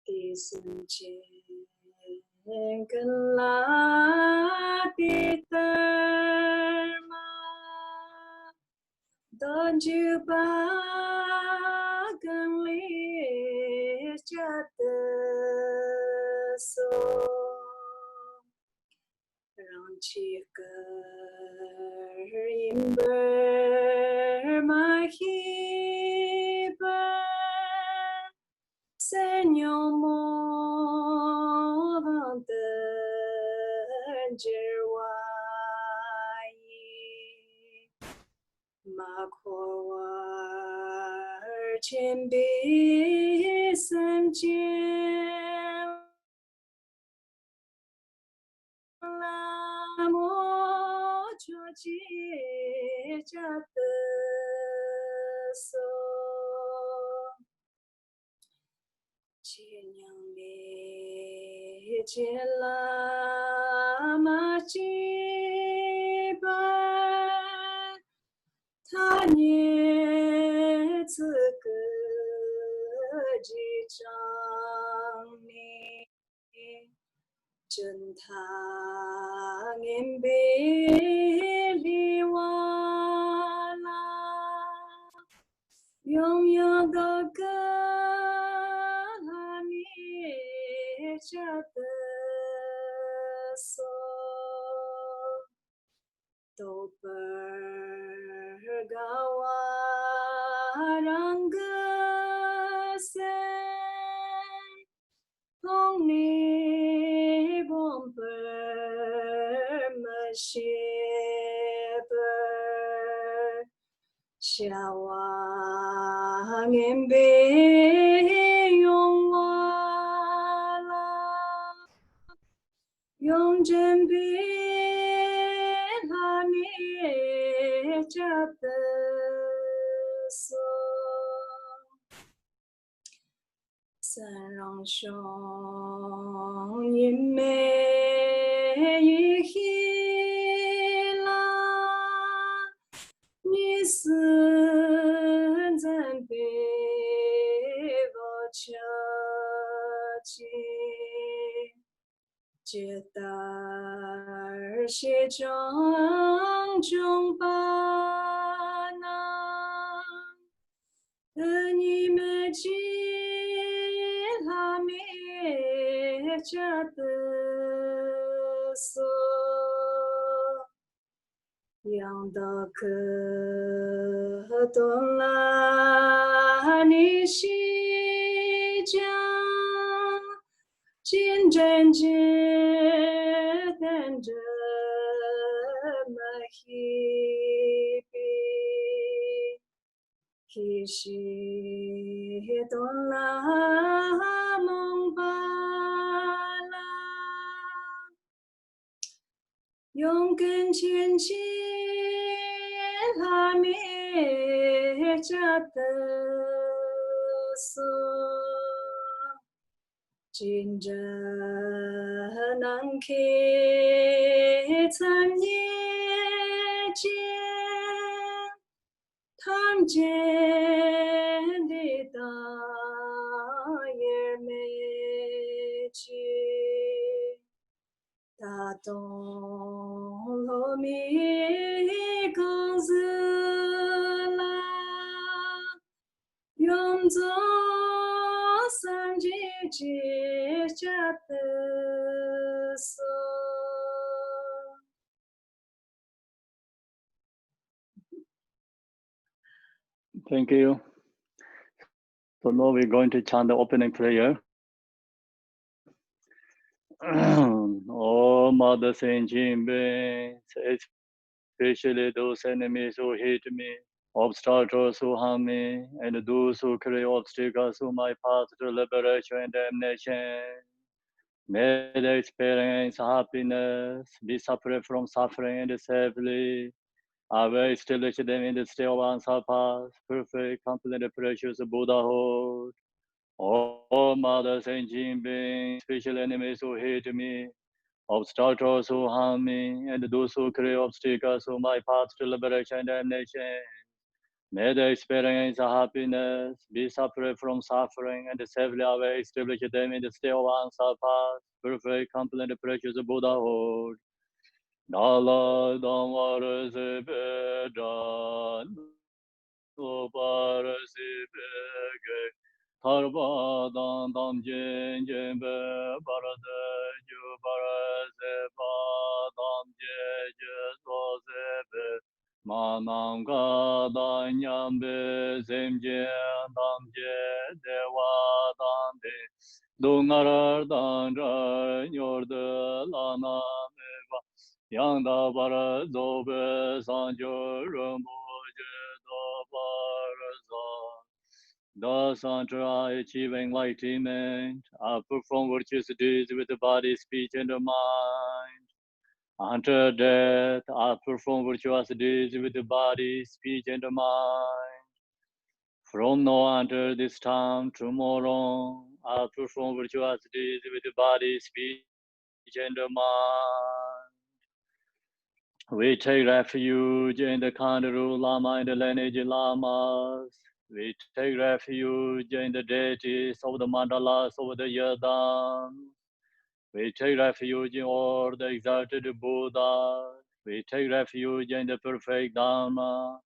Đi sinh trên cần lá đi tơ mà đón chữ ba cần lý cha tơ so rong chi cơ im bơ ma hi bơ Señor mo van tân jerwai ma khor chen bi san chen la mo cho chi cha te so Chinyang me chela ma chi ba ta nie zi ge ji zhang ni zhen ta nian bei li wa la yong yang de ge cha te so do per ga wa rang ge sen hong ni bom per ma xie per xia wa ngem bei yong wa Yong zhen bi la mi cha te so san rong xiong yin mei yi hi la ni si zhen bi wo cha chi解答写张中巴那，你们记拉米加的所，养到可懂啦你西江。金针结等着马希比，希西多拉蒙巴拉，勇敢前进拉米加的所。金针难开，参夜间，tham见的大也没去，大东罗米公子啦，永走。三季节家的所。Thank you. So now we're going to chant the opening prayer. Oh, Mother Saint Jimbe, especially those enemies who hate me, obstacles who harm me, and those who create obstacles to my path to liberation and damnation. May they experience happiness, be separate from suffering and safely. I will establish them in the state of unsurpassed, perfect, complete, precious Buddhahood. Oh, Mother Saint Jimbe, special enemies who hate me, obstacles who harm me, and those who create obstacles to my path to liberation and damnation. May they experience happiness, be separate from suffering, and safely away establish them in the state of unsurpassed, perfect, complete, precious Buddhahood. Dala Damara Sebeda, Nupara Sebege, Tarva Dam Jen Jembe, Barada Jubara Seba, Dam Jeje Sebe. Manam ga nyambe zemje damje dewa dande dungarar dandra yorda lana meva yanda bara zobe sanjo rumboje do bara the Santra achieving enlightenment, I perform virtuous deeds with the body, speech, and the mind. Until death, I perform virtuous deeds with the body, speech, and the mind. From now until this time, tomorrow, I perform virtuous deeds with the body, speech, and the mind. We take refuge in the Kandaru Lama and the lineage Lamas. We take refuge in the deities of the mandalas of the Yadam. We take refuge in all the exalted Buddhas. We take refuge in the perfect Dharma.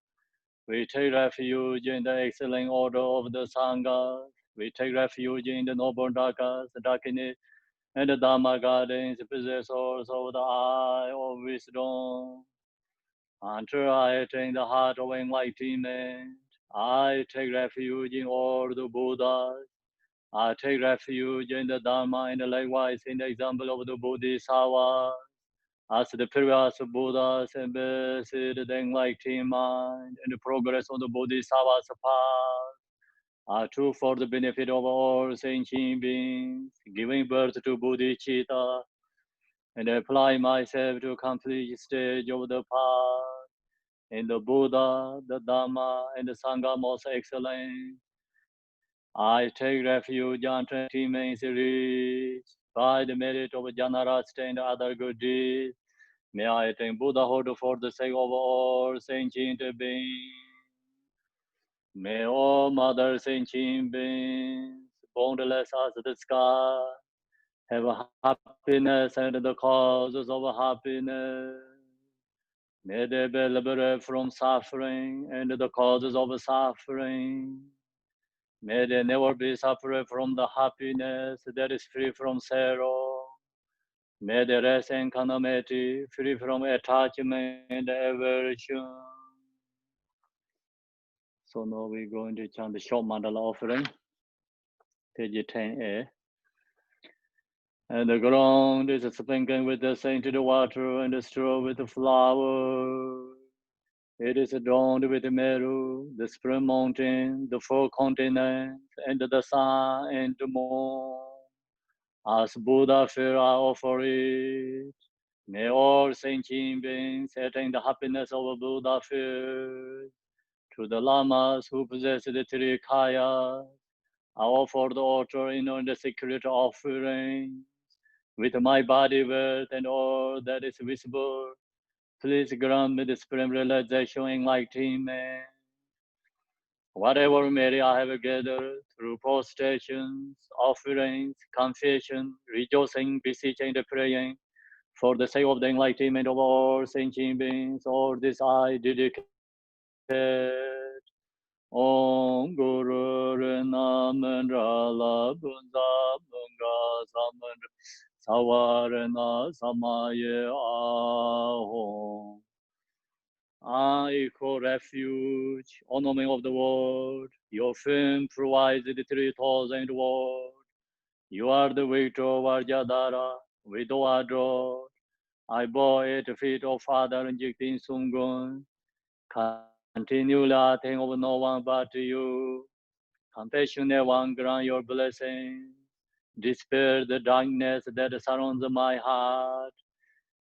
We take refuge in the excellent order of the Sangha. We take refuge in the noble Dakas, Dakini, and the Dharma gardens, possessors of the eye of wisdom. Until I attain the heart of enlightenment, I take refuge in all the Buddhas. I take refuge in the Dharma and likewise in the example of the Bodhisattva. As the previous Buddhas embodied the enlightened mind and the progress of the Bodhisattva's path are true for the benefit of all sentient beings, giving birth to bodhicitta, and apply myself to complete stage of the path. In the Buddha, the Dhamma, and the Sangha most excellent, I take refuge until attainment is reached by the merit of Janarasta and other good deeds. May I attain Buddhahood for the sake of all sentient beings. May all mother sentient beings, boundless as the sky, have happiness and the causes of happiness. May they be liberated from suffering and the causes of suffering. May they never be separate from the happiness that is free from sorrow. May they rest in equanimity, free from attachment and aversion. So now we're going to chant the short mandala offering, page 10a. And the ground is sprinkled with the scented water and the straw with the flower. It is adorned with Meru, the spring mountain, the four continents, and the sun and the moon. As Buddha fear I offer it. May all sentient beings attain the happiness of Buddha fear. To the lamas who possess the three kayas, I offer the altar in the secret offering. With my body, worth, and all that is visible, please grant me the supreme realization and enlightenment. Whatever merit I have gathered through prostrations, offerings, confession, rejoicing, beseeching, and praying, for the sake of the enlightenment of all sentient beings, all this I dedicate. Om Guru Renamendra Labunza Bunga Samandra Savarana Samaye Ahom. I call refuge, ornament of the world. Your fame provides the 3,000 world. You are the victor of Arjadara, widow adored. I bow at the feet of Father Jigtin Sungun. Continually I think of no one but you. Compassionate one, grant your blessings. Dispel the darkness that surrounds my heart.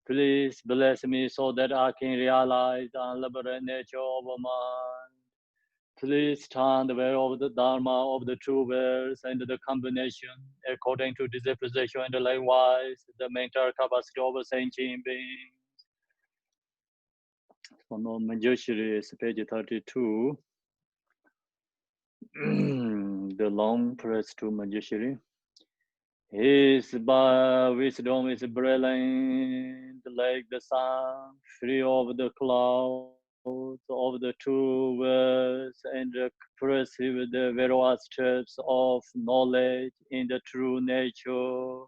Please bless me so that I can realize the unlimited nature of mind. Please turn the way of the Dharma of the true words and the combination according to disposition and likewise the mental capacity of a sentient being. So now Manjushri is page 32. The long press to Manjushri. His wisdom is brilliant like the sun, free of the clouds of the two worlds, and expressive the various steps of knowledge in the true nature.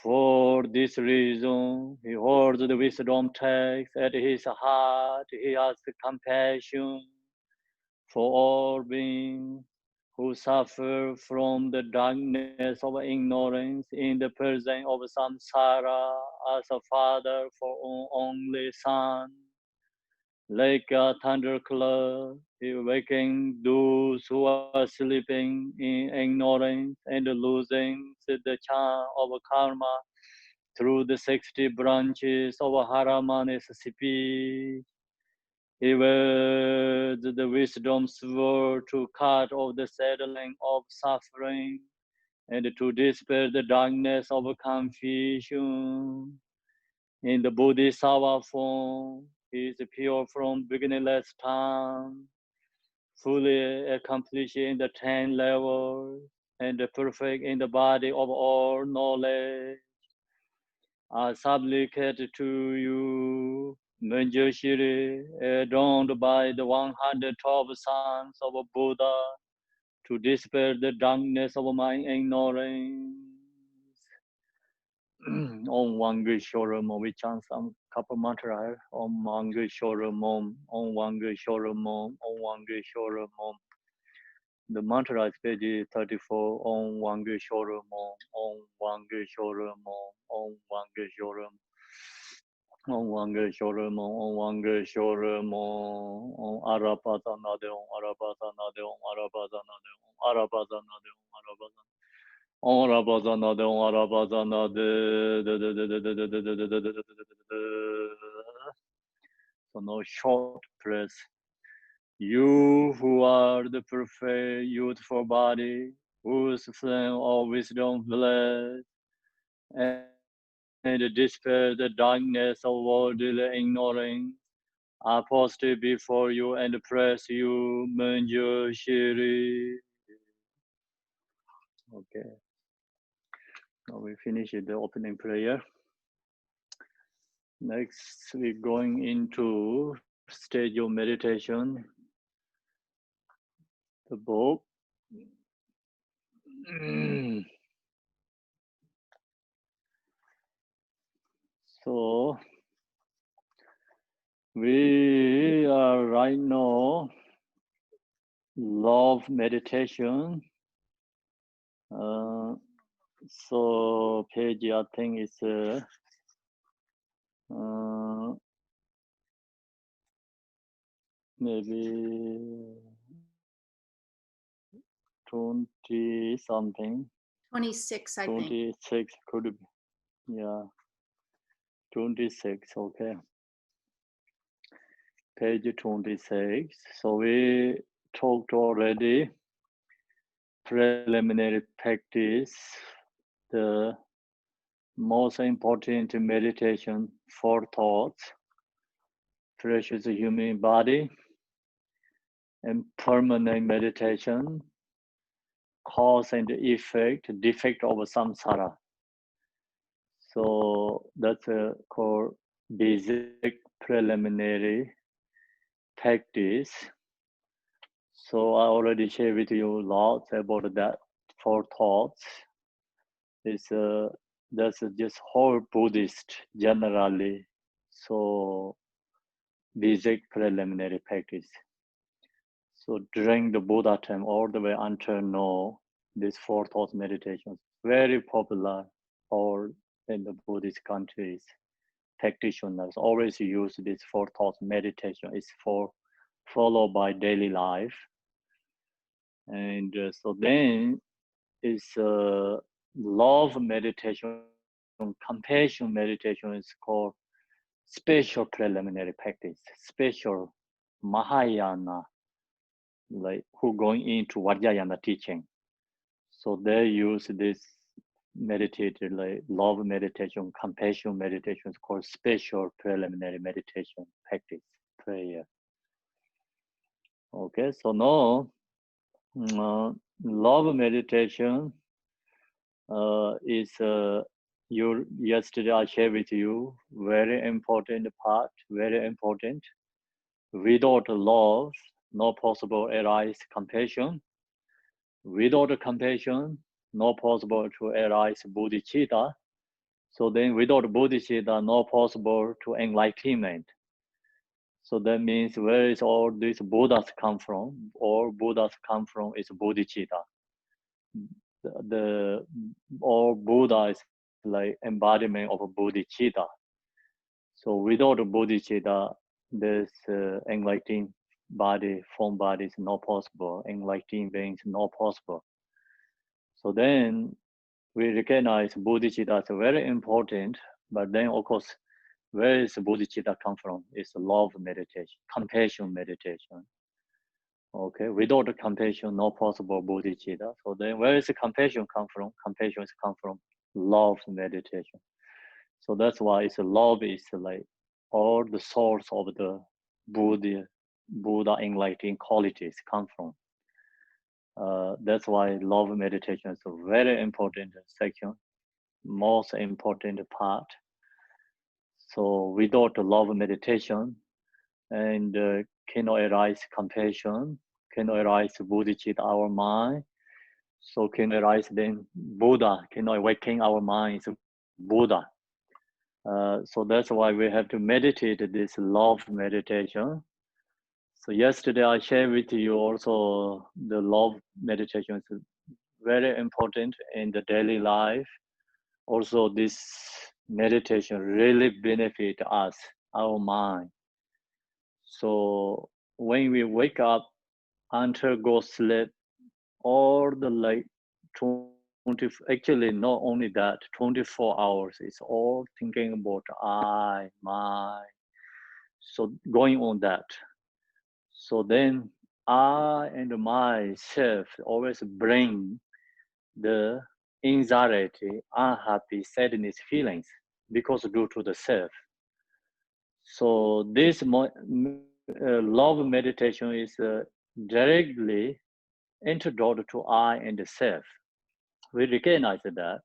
For this reason, he holds the wisdom text at his heart. He has compassion for all beings who suffer from the darkness of ignorance in the presence of samsara as a father for only son. Like a thunderclap, he wakens those who are sleeping in ignorance and losing the charm of karma through the 60 branches of Haramani's speech. He was the wisdom sword to cut off the saddling of suffering and to dispel the darkness of confusion. In the Bodhisattva form, he is pure from beginningless time, fully accomplished in the 10 levels, and perfect in the body of all knowledge. I supplicate to you, Manjushri, adorned by the 112 sons of Buddha, to dispel the darkness of my ignorance. Om Wangu Shoram, we chant some couple mantra here. Om Wangu Shoram, Om Wangu Shoram, Om Wangu Shoram. The mantra is page 34. Om Wangu Shoram, Om Wangu Shoram, Om Wangu Shoram. Om Wangu Shoram, Om Wangu Shoram, Om Arapazanade, Om Arapazanade, Om Arapazanade, Om Arapazanade, Om Arapazanade. On Rabazanade, on Rabazanade. So no short press. You who are the perfect youthful body, whose flame of wisdom bless, and dispel the darkness of worldly ignorance, I posted before you and press you, Manjushri. Okay. Now we finish the opening prayer. Next, we're going into stage of meditation. The book. So we are right now love meditation. So page I think is maybe 20 something. 26, I think. 26 could be, yeah, 26, okay. Page 26. So we talked already preliminary practice, the most important meditation, 4 thoughts, precious human body, and permanent meditation, cause and effect, defect of samsara. So that's called basic preliminary practice. So I already shared with you lots about that 4 thoughts. It's that's just whole Buddhist generally. So basic preliminary practice. So during the Buddha time, all the way until now, this 4 thoughts meditation very popular all in the Buddhist countries. Practitioners always use this 4 thoughts meditation. It's for followed by daily life. And so then is love meditation, compassion meditation is called special preliminary practice, special Mahayana, like who going into Vajrayana teaching. So they use this meditated like love meditation, compassion meditation is called special preliminary meditation practice, prayer. Okay, so now Love meditation is yesterday I shared with you very important part, very important. Without love, no possible arise compassion. Without compassion, no possible to arise bodhicitta. So then without bodhicitta, no possible to enlightenment. So that means where is all these Buddhas come from? All Buddhas come from is bodhicitta. The all Buddha is like embodiment of bodhicitta. So without bodhicitta, this enlightened body, form body is not possible. Enlightened beings not possible. So then we recognize bodhicitta as very important. But then of course, where is bodhicitta come from? It's love meditation, compassion meditation. Okay, without compassion, no possible bodhicitta. So then where is the compassion come from? Compassion is come from love meditation. So that's why it's love is like all the source of the Buddha enlightening qualities come from. That's why love meditation is a very important section, most important part. So without love meditation and cannot arise compassion, cannot arise bodhicitta our mind. So can arise then Buddha, cannot awaken our mind is Buddha. So that's why we have to meditate this love meditation. So yesterday I shared with you also the love meditation is very important in the daily life. Also this meditation really benefit us, our mind. So when we wake up, until go sleep, all the like 20, actually not only that, 24 hours is all thinking about I, my, so going on that. So then I and myself always bring the anxiety, unhappy, sadness feelings because due to the self. So this love meditation is directly introduced to I and the self. We recognize that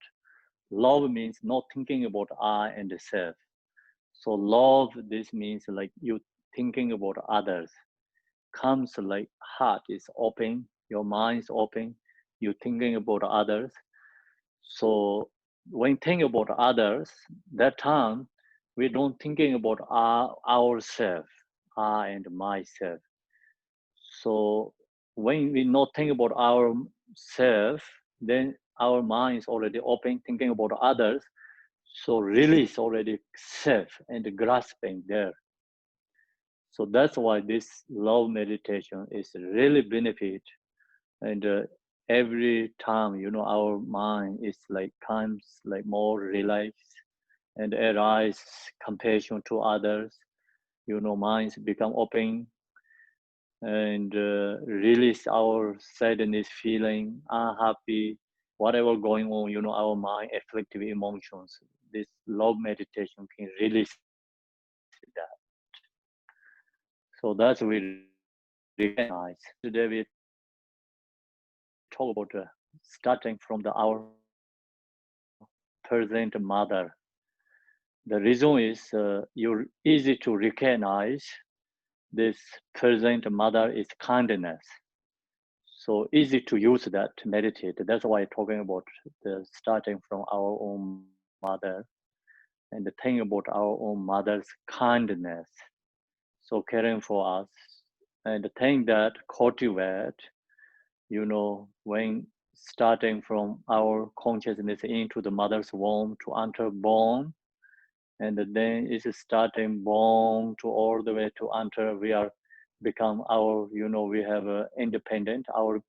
love means not thinking about I and the self. So love, this means like you thinking about others. Comes like heart is open, your mind is open, you thinking about others. So when thinking about others, that time we don't thinking about ourselves, I and myself. So when we not think about ourselves, then our mind is already open, thinking about others. So release already self and grasping there. So that's why this love meditation is really benefit. And every time, our mind is like comes like more relaxed and arise compassion to others. Minds become open and release our sadness feeling, unhappy, whatever going on, our mind, afflictive emotions. This love meditation can release that. So that's we recognize. Today we talk about starting from our present mother. The reason is you're easy to recognize this present mother is kindness. So easy to use that to meditate. That's why I'm talking about the starting from our own mother and the thing about our own mother's kindness. So caring for us and the thing that cultivate, when starting from our consciousness into the mother's womb to enter born, and then it's starting born to all the way to enter, we are become our, we have a independent, our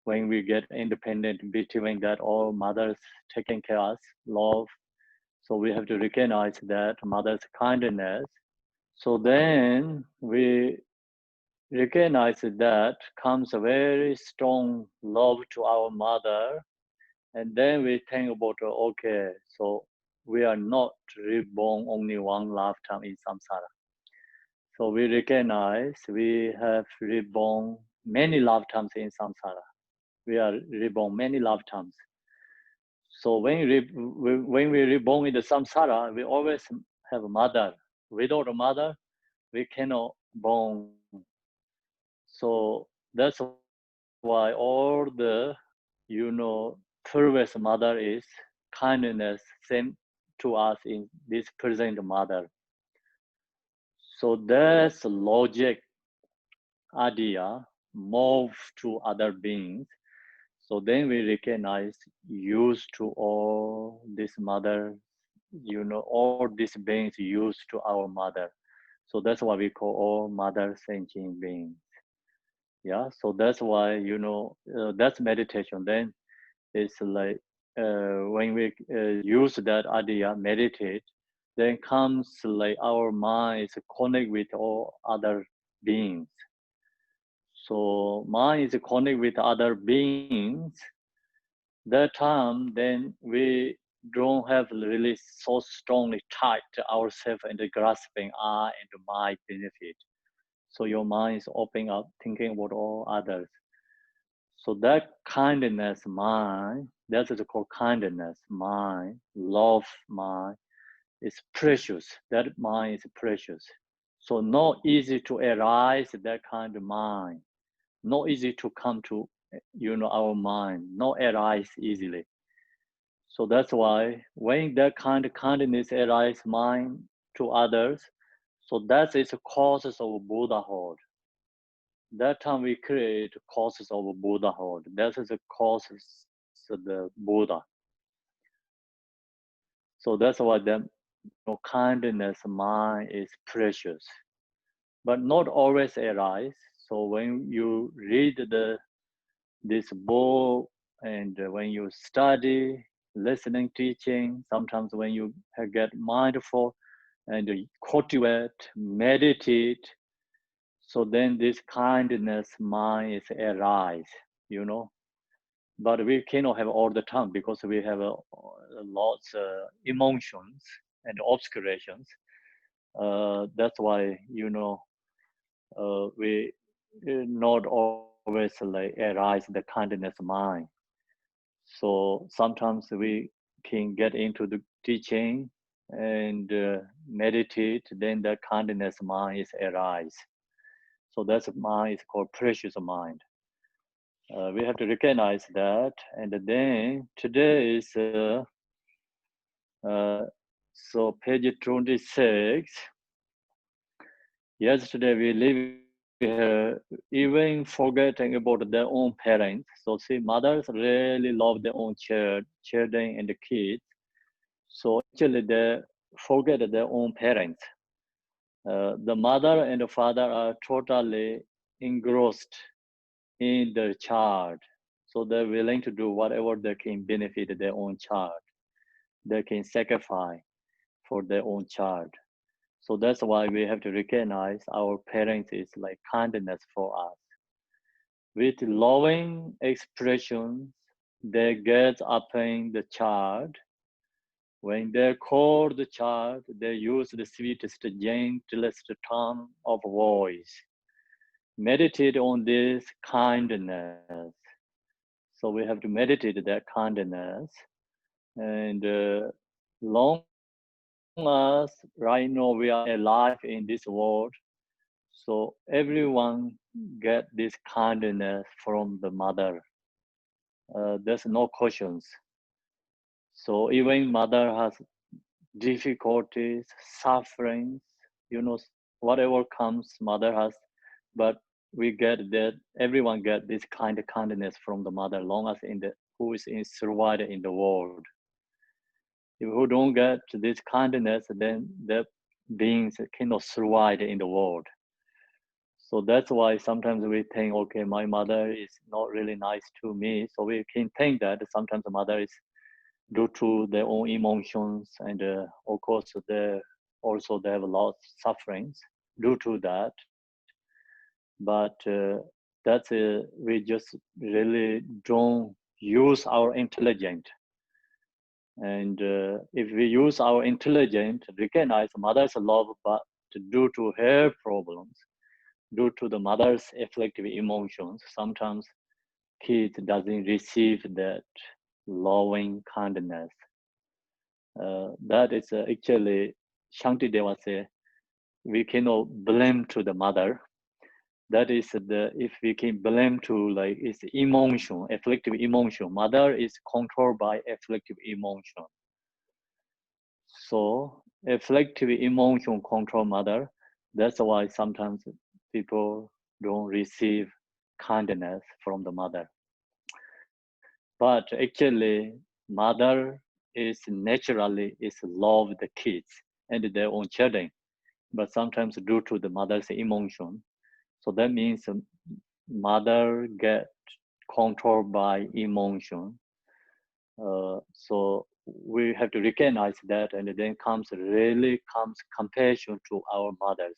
when we get independent between that all mothers taking care of us, love. So we have to recognize that mother's kindness. So then we recognize that comes a very strong love to our mother. And then we think about, okay, so we are not reborn only one lifetime in samsara. So we recognize we have reborn many lifetimes in samsara. We are reborn many lifetimes. So when we reborn in the samsara, we always have a mother. Without a mother, we cannot born. So that's why all the, previous mother is kindness same to us in this present mother. So that's logic idea move to other beings. So then we recognize used to all this mother, all these beings used to our mother. So that's why we call all mother sentient beings. Yeah. So that's why, that's meditation. Then it's like when we use that idea, meditate, then comes like our mind is connect with all other beings. So mind is connect with other beings. That time, then we don't have really so strongly tied ourselves into grasping I and my benefit. So your mind is opening up, thinking about all others. So that kindness mind, that is called kindness mind, love mind, is precious. That mind is precious. So not easy to arise that kind of mind. Not easy to come to, our mind. Not arise easily. So that's why when that kind of kindness arises mind to others, so that is the causes of Buddhahood. That time we create causes of Buddhahood. That is the causes of the Buddha. So that's why the kindness mind is precious, but not always arise. So when you read this book and when you study, listening, teaching, sometimes when you get mindful and you cultivate, meditate, so then this kindness mind is arise, But we cannot have all the time because we have lots emotions and obscurations. That's why we not always like arise the kindness mind. So sometimes we can get into the teaching and meditate, then the kindness mind is arise. So that's mind is called precious mind. We have to recognize that, and then today is uh, so page 26. Yesterday we live here even forgetting about their own parents. So see, mothers really love their own children and the kids. So actually they forget their own parents. The mother and the father are totally engrossed in the child. So they're willing to do whatever they can benefit their own child. They can sacrifice for their own child. So that's why we have to recognize our parents is like kindness for us. With loving expressions, they get upon the child. When they call the child, they use the sweetest, gentlest tone of voice. Meditate on this kindness. So we have to meditate that kindness. And long as right now we are alive in this world, so everyone get this kindness from the mother. There's no questions. So even mother has difficulties, sufferings, whatever comes, mother has, but we get that everyone get this kind of kindness from the mother, long as in the who is in survived in the world. If who don't get this kindness, then the beings cannot survive in the world. So that's why sometimes we think, okay, my mother is not really nice to me. So we can think that sometimes the mother is due to their own emotions, and of course they have a lot of sufferings due to that. But we just really don't use our intelligence. And if we use our intelligence, recognize mother's love, but due to her problems, due to the mother's afflictive emotions, sometimes kids doesn't receive that loving kindness. That is actually Shantideva say we cannot blame to the mother. That is the if we can blame to like it's emotion, afflictive emotion. Mother is controlled by afflictive emotion. So afflictive emotion control mother. That's why sometimes people don't receive kindness from the mother. But actually, mother is naturally is love the kids and their own children. But sometimes due to the mother's emotion, so that means mother get controlled by emotion. So we have to recognize that, and then really comes compassion to our mothers,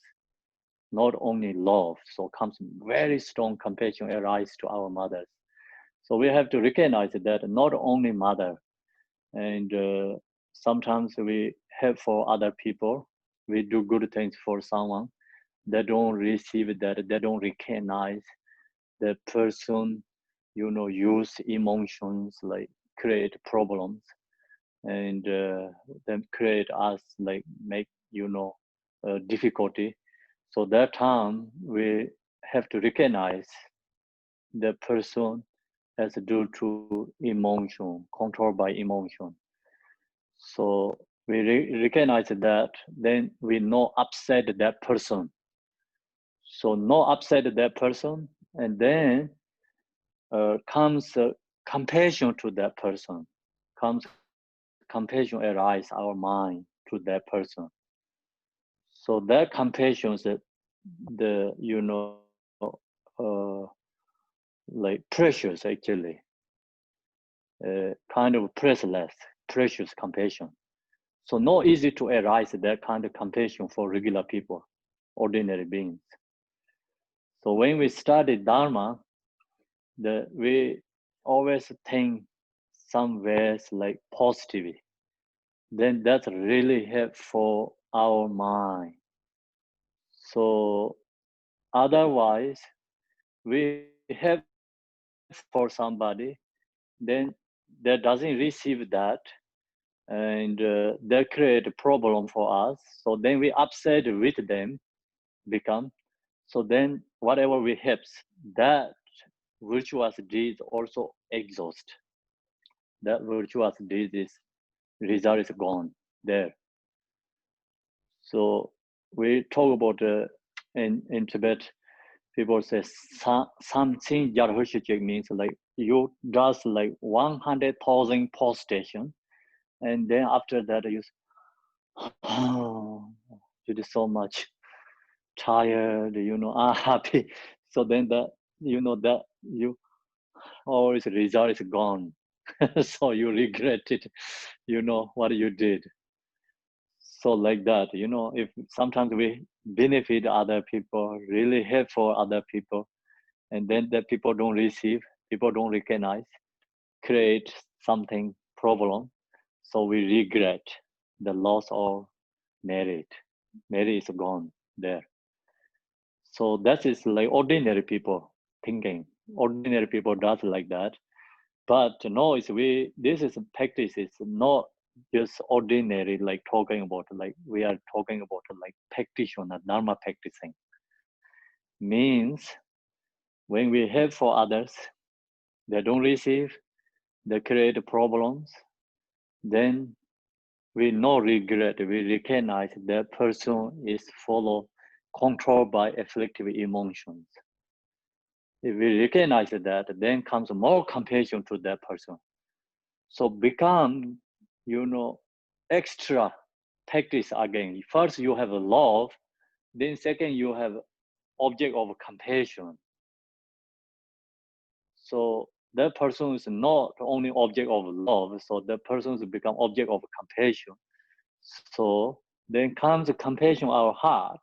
not only love. So comes very strong compassion arise to our mothers. So we have to recognize that not only mother, and sometimes we help for other people. We do good things for someone. They don't receive that. They don't recognize the person, use emotions like create problems and then create us like make difficulty. So that time we have to recognize the person as due to emotion, controlled by emotion. So we recognize that, then we not upset that person. So not upset that person, and then comes compassion to that person, comes compassion arise our mind to that person. So that compassion is the like precious actually, kind of priceless, precious compassion. So not easy to arise that kind of compassion for regular people, ordinary beings. So when we study Dharma, we always think some ways like positivity. Then that's really help for our mind. So otherwise, we help for somebody, then that doesn't receive that, and they create a problem for us. So then we upset with them, become. So then whatever we help, that virtuous deed also exhaust. That virtuous deed is result is gone there. So we talk about in Tibet, people say something Yarhoshijik means like you does like 100,000 post station, and then after that you oh, you did so much tired, unhappy. So then that that you always result is gone. So you regret it, what you did. So like that, if sometimes we benefit other people, really help for other people, and then the people don't receive, people don't recognize, create something problem. So we regret the loss of merit. Merit is gone there. So that is like ordinary people thinking. Ordinary people does like that. But no, this is practice. It's not just ordinary like talking about like we are talking about like practitioner, dharma practicing. Means when we help for others, they don't receive, they create problems, then we no regret, we recognize that person is follow controlled by afflictive emotions. If we recognize that, then comes more compassion to that person. So become, extra practice again. First you have a love, then second you have object of compassion. So that person is not only object of love, so that person has become object of compassion. So then comes compassion our heart.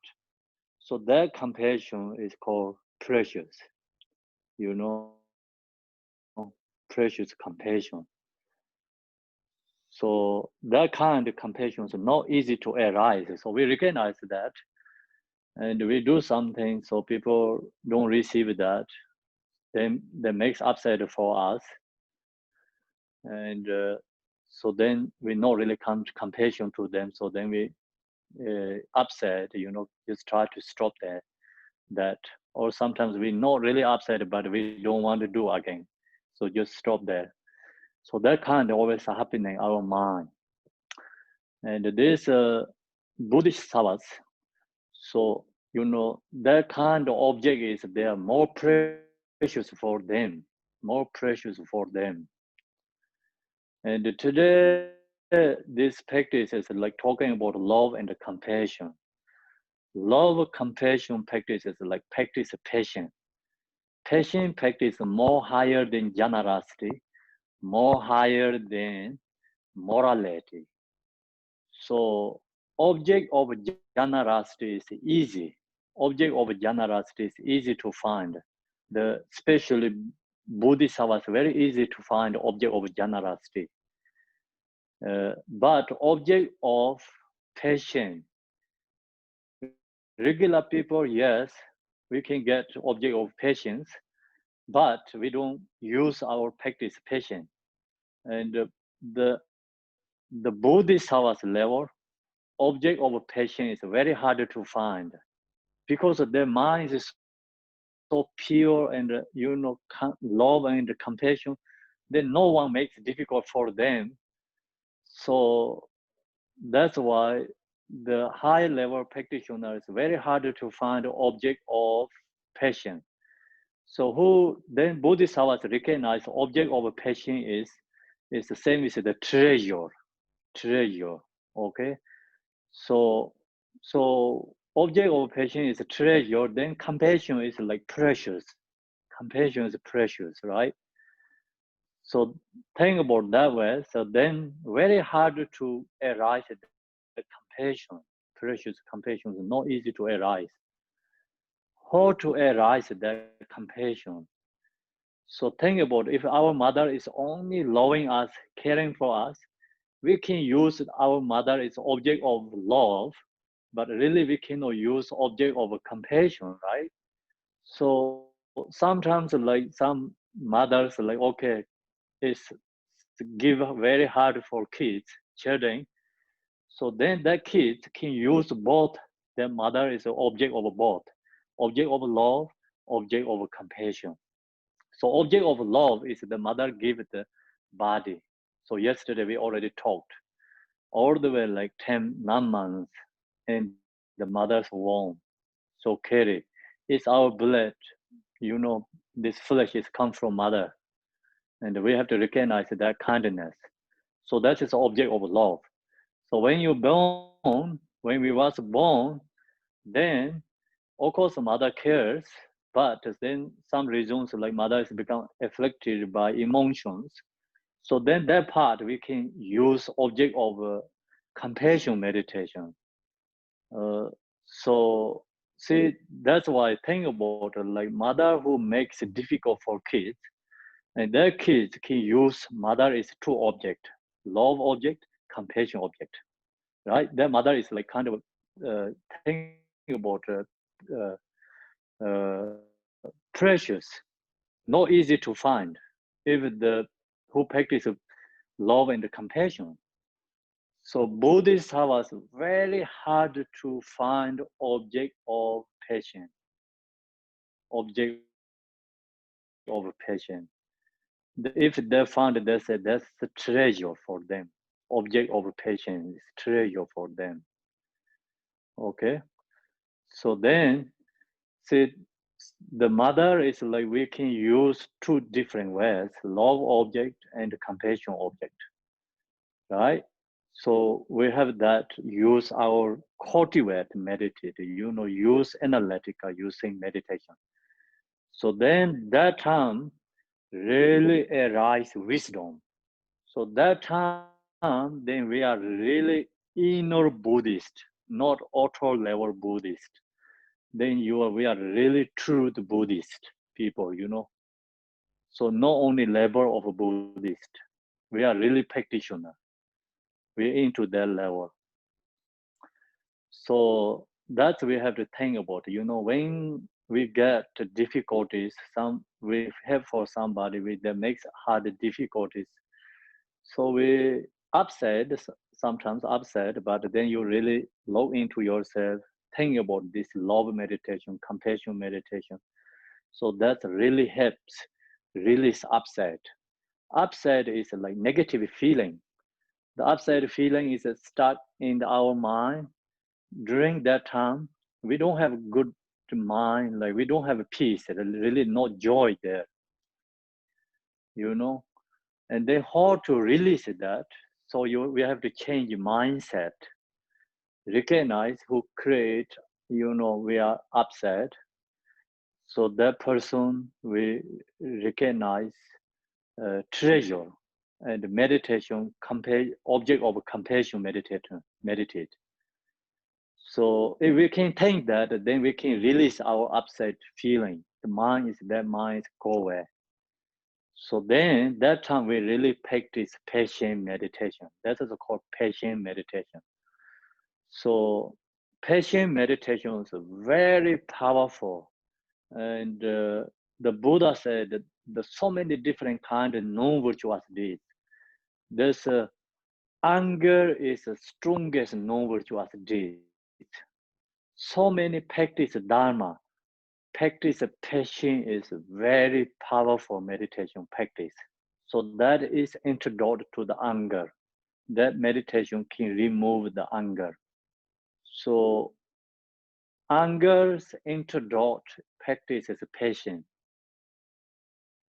So that compassion is called precious, precious compassion. So that kind of compassion is not easy to arise. So we recognize that. and we do something so people don't receive that, then that makes upset for us, and so then we not really come to compassion to them. So then we upset, just try to stop that, or sometimes we not really upset, but we don't want to do again. So just stop there. So that kind of always happening in our mind. And this Buddhist savas, so that kind of object is they are more precious for them, more precious for them. And today, this practice is like talking about love and compassion. Love, compassion practice is like practice patience. Patience practice more higher than generosity, more higher than morality. So object of generosity is easy. Object of generosity is easy to find. Especially Bodhisattvas very easy to find object of generosity. But object of patience, regular people, yes, we can get object of patience, but we don't use our practice patience. And the Bodhisattvas level, object of patience is very hard to find because their mind is so pure and love and compassion. Then no one makes it difficult for them. So that's why the high level practitioner is very hard to find object of passion. So who then Bodhisattvas recognize object of passion is the same as the treasure. Okay, so object of passion is a treasure. Then compassion is like precious. Compassion is precious, right? So think about that way. So then very hard to arise the compassion. Precious compassion is not easy to arise. How to arise that compassion? So think about if our mother is only loving us, caring for us, we can use our mother as object of love, but really we cannot use object of compassion, right? So sometimes like some mothers like okay, it's give very hard for kids, children. So then that kids can use both. Their mother is an object of both, object of love, object of compassion. So object of love is the mother give the body. So yesterday we already talked all the way like 10, 9 months in the mother's womb. So carry. It's our blood. This flesh is come from mother. And we have to recognize that kindness. So that is object of love. So when you born, when we was born, then of course mother cares, but then some reasons like mother is become afflicted by emotions. So then that part we can use object of compassion meditation. So see that's why I think about like mother who makes it difficult for kids, and their kids can use mother is two object, love object, compassion object, right? Their mother is like kind of think about precious, not easy to find. If the who practice love and compassion. So Bodhisattvas very hard to find object of passion, object of passion. If they found it, they say that's a treasure for them. Object of passion is treasure for them. Okay. So then, see, the mother is like we can use two different ways: love object and compassion object, right? So we have that use our cultivate meditate, use analytica using meditation. So then that time really arise wisdom. So that time, then we are really inner Buddhist, not auto level Buddhist. Then we are really true Buddhist people. So not only level of a Buddhist, we are really practitioner. We're into that level. So That we have to think about. When we get difficulties, some we have for somebody that makes hard difficulties. So we upset, sometimes upset, but then you really look into yourself, think about this love meditation, compassion meditation. So that really helps release upset. Upset is like negative feeling. The upset feeling is stuck in our mind. During that time, we don't have a good mind, like we don't have a peace, really no joy there, you know. And then how to release that? So we have to change mindset, recognize who create, we are upset. So that person we recognize, treasure, and meditation, object of compassion, meditate. So if we can think that, then we can release our upset feeling. The mind is that mind go away. So then that time we really practice patient meditation. That is called patient meditation. So patient meditation is very powerful. And the Buddha said that there's so many different kind of non-virtuous deeds. There's anger is the strongest non-virtuous deed. So many practice dharma, practice patience is very powerful meditation practice. So that is antidote to the anger. That meditation can remove the anger. So anger's antidote practice is patience.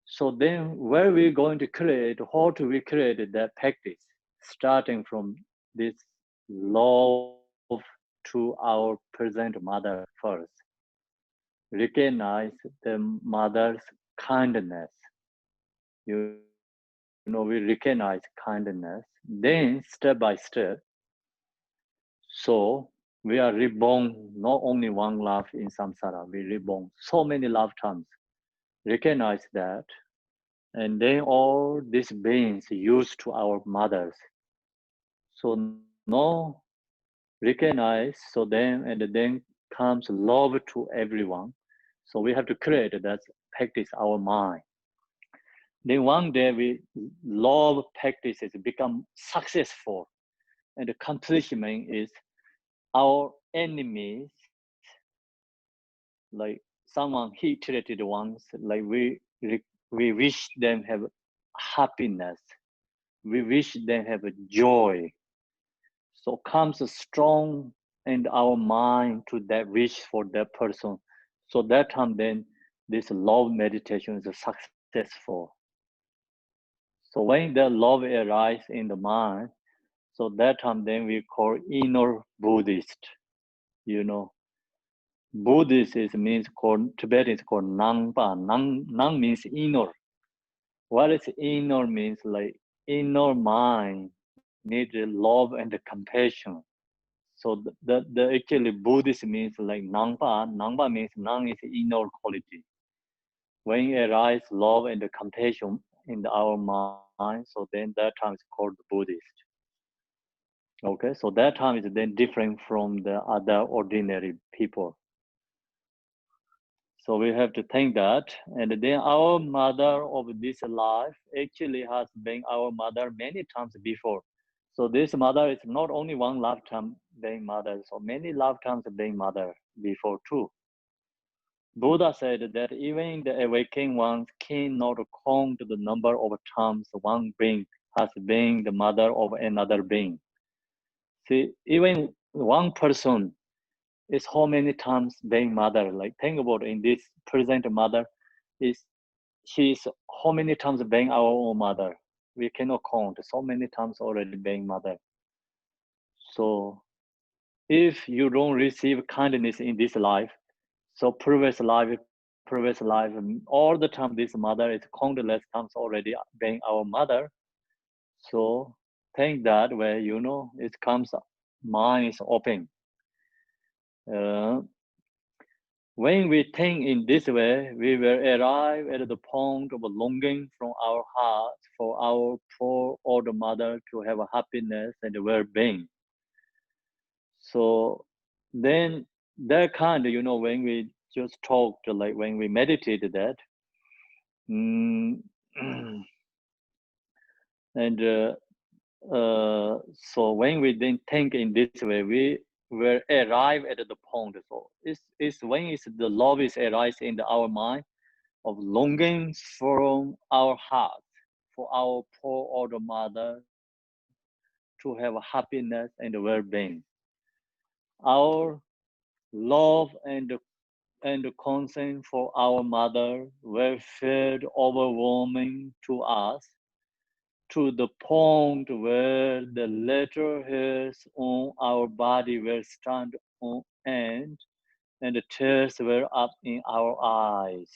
So then where we going to create, how do we create that practice? Starting from this love to our present mother first. Recognize the mother's kindness. We recognize kindness. Then step by step, so we are reborn not only one love in samsara, we reborn so many lifetimes. Recognize that. And then all these beings used to our mothers. So now recognize, so then comes love to everyone. So we have to create that practice our mind. Then one day we love practices become successful, and the accomplishment is our enemies, like someone hatred ones, like we wish them have happiness, we wish them have joy. So comes strong in our mind to that wish for that person. So that time then this love meditation is successful. So when the love arises in the mind, so that time then we call inner Buddhist. You know, Buddhist is means called Tibetan is called Nangpa. Nang means inner. What is inner means like inner mind needs love and compassion. So the actually Buddhist means like Nangpa. Nangpa means Nang is inner quality. When it arises love and compassion in our mind, so then that time is called Buddhist. Okay, so that time is then different from the other ordinary people. So we have to think that. And then our mother of this life actually has been our mother many times before. So this mother is not only one lifetime being mother, so many lifetimes being mother before too. Buddha said that even the awakened ones cannot count the number of times one being has been the mother of another being. See, even one person is how many times being mother. Like think about in this present mother is she is how many times being our own mother. We cannot count so many times already being mother. So if you don't receive kindness in this life, so previous life, all the time this mother is countless times already being our mother. So think that way, it comes, mind is open. Uh, when we think in this way, we will arrive at the point of longing from our heart for our poor old mother to have a happiness and well-being. So then that kind, when we just talked, like when we meditated that, mm, and so when we then think in this way, we will arrive at the point. So it's when it's the love is arise in our mind of longing from our heart for our poor older mother to have happiness and well-being. Our love and concern for our mother were felt overwhelming to us to the point where the later hairs on our body were stand on end and the tears were up in our eyes.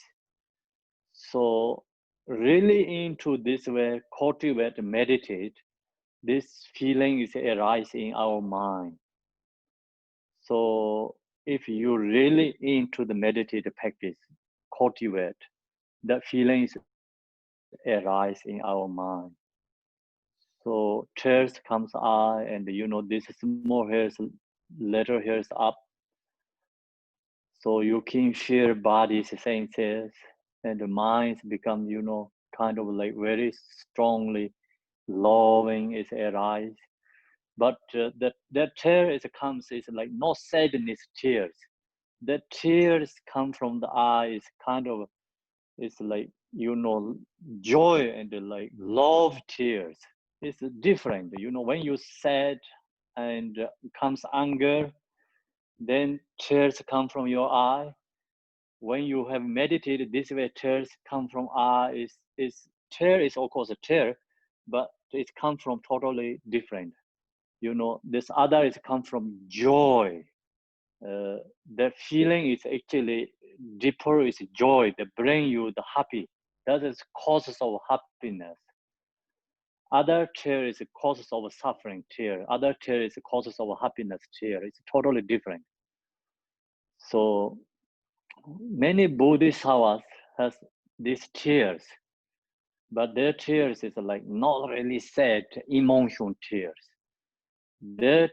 So really into this way, cultivate, meditate, this feeling is arise in our mind. So if you really into the meditative practice, cultivate, that feelings arise in our mind. So tears comes eye, and this small hairs, later hairs up. So you can feel body's senses, and the minds become, kind of like very strongly loving is arise. But that tear is comes is like no sadness tears. The tears come from the eyes, kind of it's like joy and like love tears. It's different. When you sad and comes anger, then tears come from your eye. When you have meditated this way, tears come from eye. Is tear is of course a tear, but it comes from totally different. This other is come from joy. The feeling is actually deeper is joy that bring you the happy. That is causes of happiness. Other tear is causes of suffering tear. Other tear is causes of happiness tear. It's totally different. So many Bodhisattvas has these tears, but their tears is like not really sad emotion tears. Their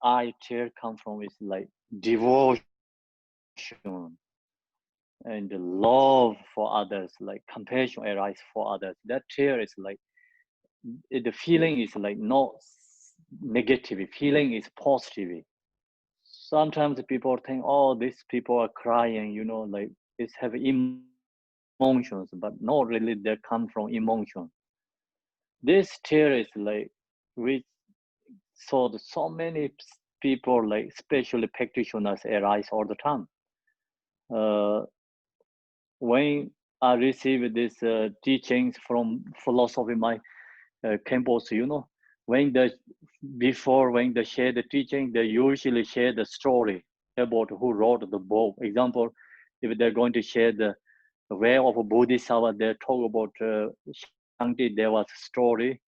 eye tear come from is like devotion and love for others, like compassion arise for others. That tear is like the feeling is like not negative. Feeling is positive. Sometimes people think, oh, these people are crying, like it's have emotions, but not really they come from emotion. This tear is like we saw so many people, like especially practitioners, arise all the time. Uh, when I received these teachings from philosophy, my Khenpo, when the before when they share the teaching, they usually share the story about who wrote the book. Example, if they're going to share the way of a Bodhisattva, they talk about Shanti Deva's story.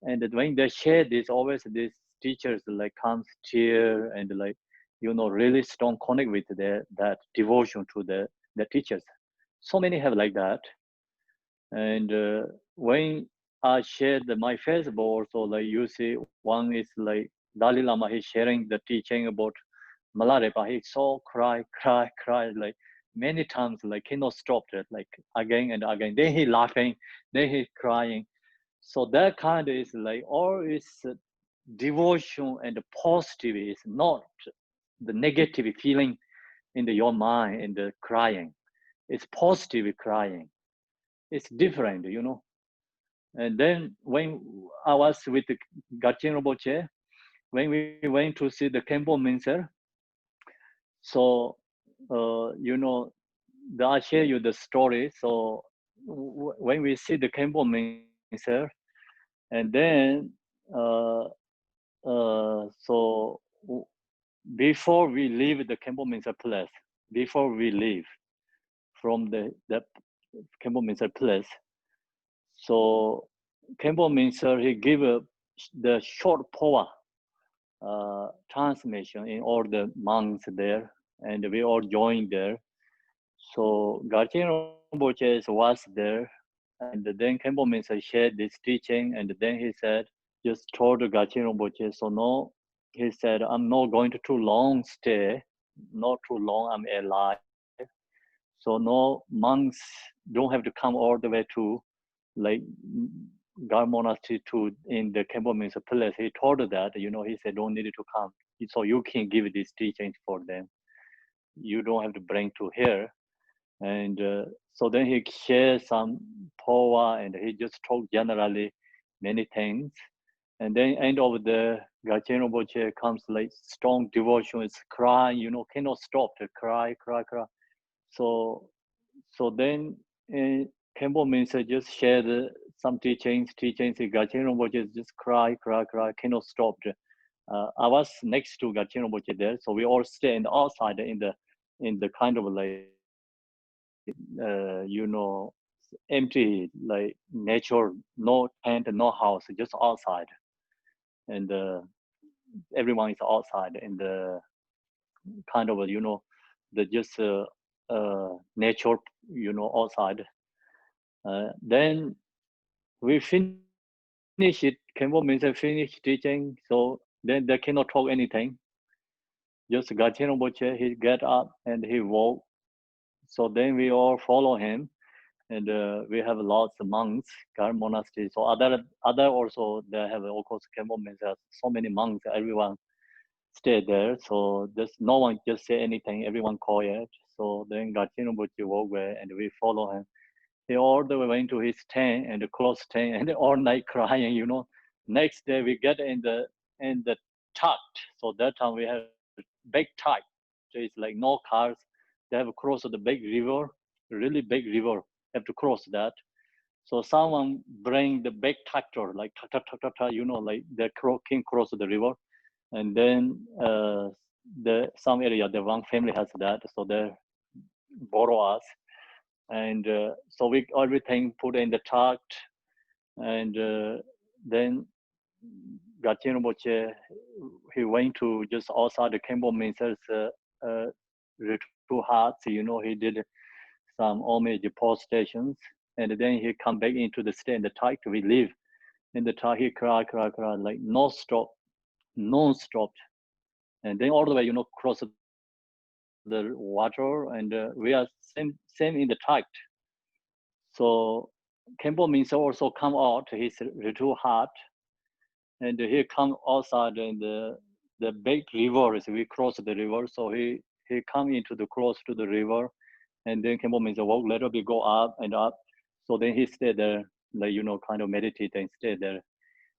And when they share this, always these teachers like comes tear and like, really strong connect with that devotion to the teachers. So many have like that. And when I shared my Facebook also, like you see, one is like Dalai Lama, he's sharing the teaching about Malarepa. He so cry, like many times, like he not stopped it, like again and again. Then he laughing, then he crying. So that kind is like all is devotion and positive is not the negative feeling in your mind and the crying. It's positive crying. It's different. And then when I was with Gachin Rinpoche, when we went to see the Khenpo Mincer, so I share you the story. So when we see the Khenpo Mincer, and then uh, so before we leave the Khenpo Mincer place, before we leave from the Khenpo Mincer place, so Khenpo Mincer he give the short poem transmission in all the monks there, and we all joined there. So Garchen Rinpoche was there, and then Khenpo Minsa shared this teaching, and then he said, just told Garchen Rinpoche, so no, he said, I'm not going to too long stay. not too long I'm alive. So no monks don't have to come all the way to like God monastery to in the Khenpo Minsa place. He told that, he said, don't need to come. So you can give this teaching for them. You don't have to bring to here. And so then he shared some power and he just talked generally many things. And then end of the Gachen Rinpoche comes like strong devotion, it's crying, cannot stop to cry, cry, cry. So so then Khenpo means just shared some teachings, Gachen Rinpoche just cry, cry, cry, cannot stop. I was next to Gachen Rinpoche there, so we all stay in the outside in the kind of like empty like nature, no tent, no house, just outside, and everyone is outside in the kind of the just nature, outside. Then we finish it. Khenpo means I finish teaching, so then they cannot talk anything. Just Gachen Rinpoche, he get up and he walk. So then we all follow him, and we have lots of monks, God monastery. So other also they have of course Khenpo means so many monks. Everyone stay there, so just no one just say anything. Everyone quiet. So then Gachen Rinpoche walk away, and we follow him. He all the way went to his tent and close tent and all night crying. Next day we get in the tucked. So that time we have big tuck. So it's like no cars. They have crossed the big river, really big river. Have to cross that. So someone bring the big tractor, like like the can cross the river, and then the some area the one family has that, so they borrow us, and so we everything put in the truck, and then Gachen Rinpoche, he went to just outside the Khenpo Minister's Ritu Hearts, he did some homage post stations, and then he come back into the stay in the truck. We live in the truck. He cry, like no stop, non-stop, and then all the way, cross the water, and we are same in the truck. So Khenpo Minsa also come out his Ritu Heart, and he come outside in the big rivers. We cross the river, so he come into the close to the river, and then Khenpo means walk little bit, go up and up. So then he stayed there, like kind of meditate and stay there.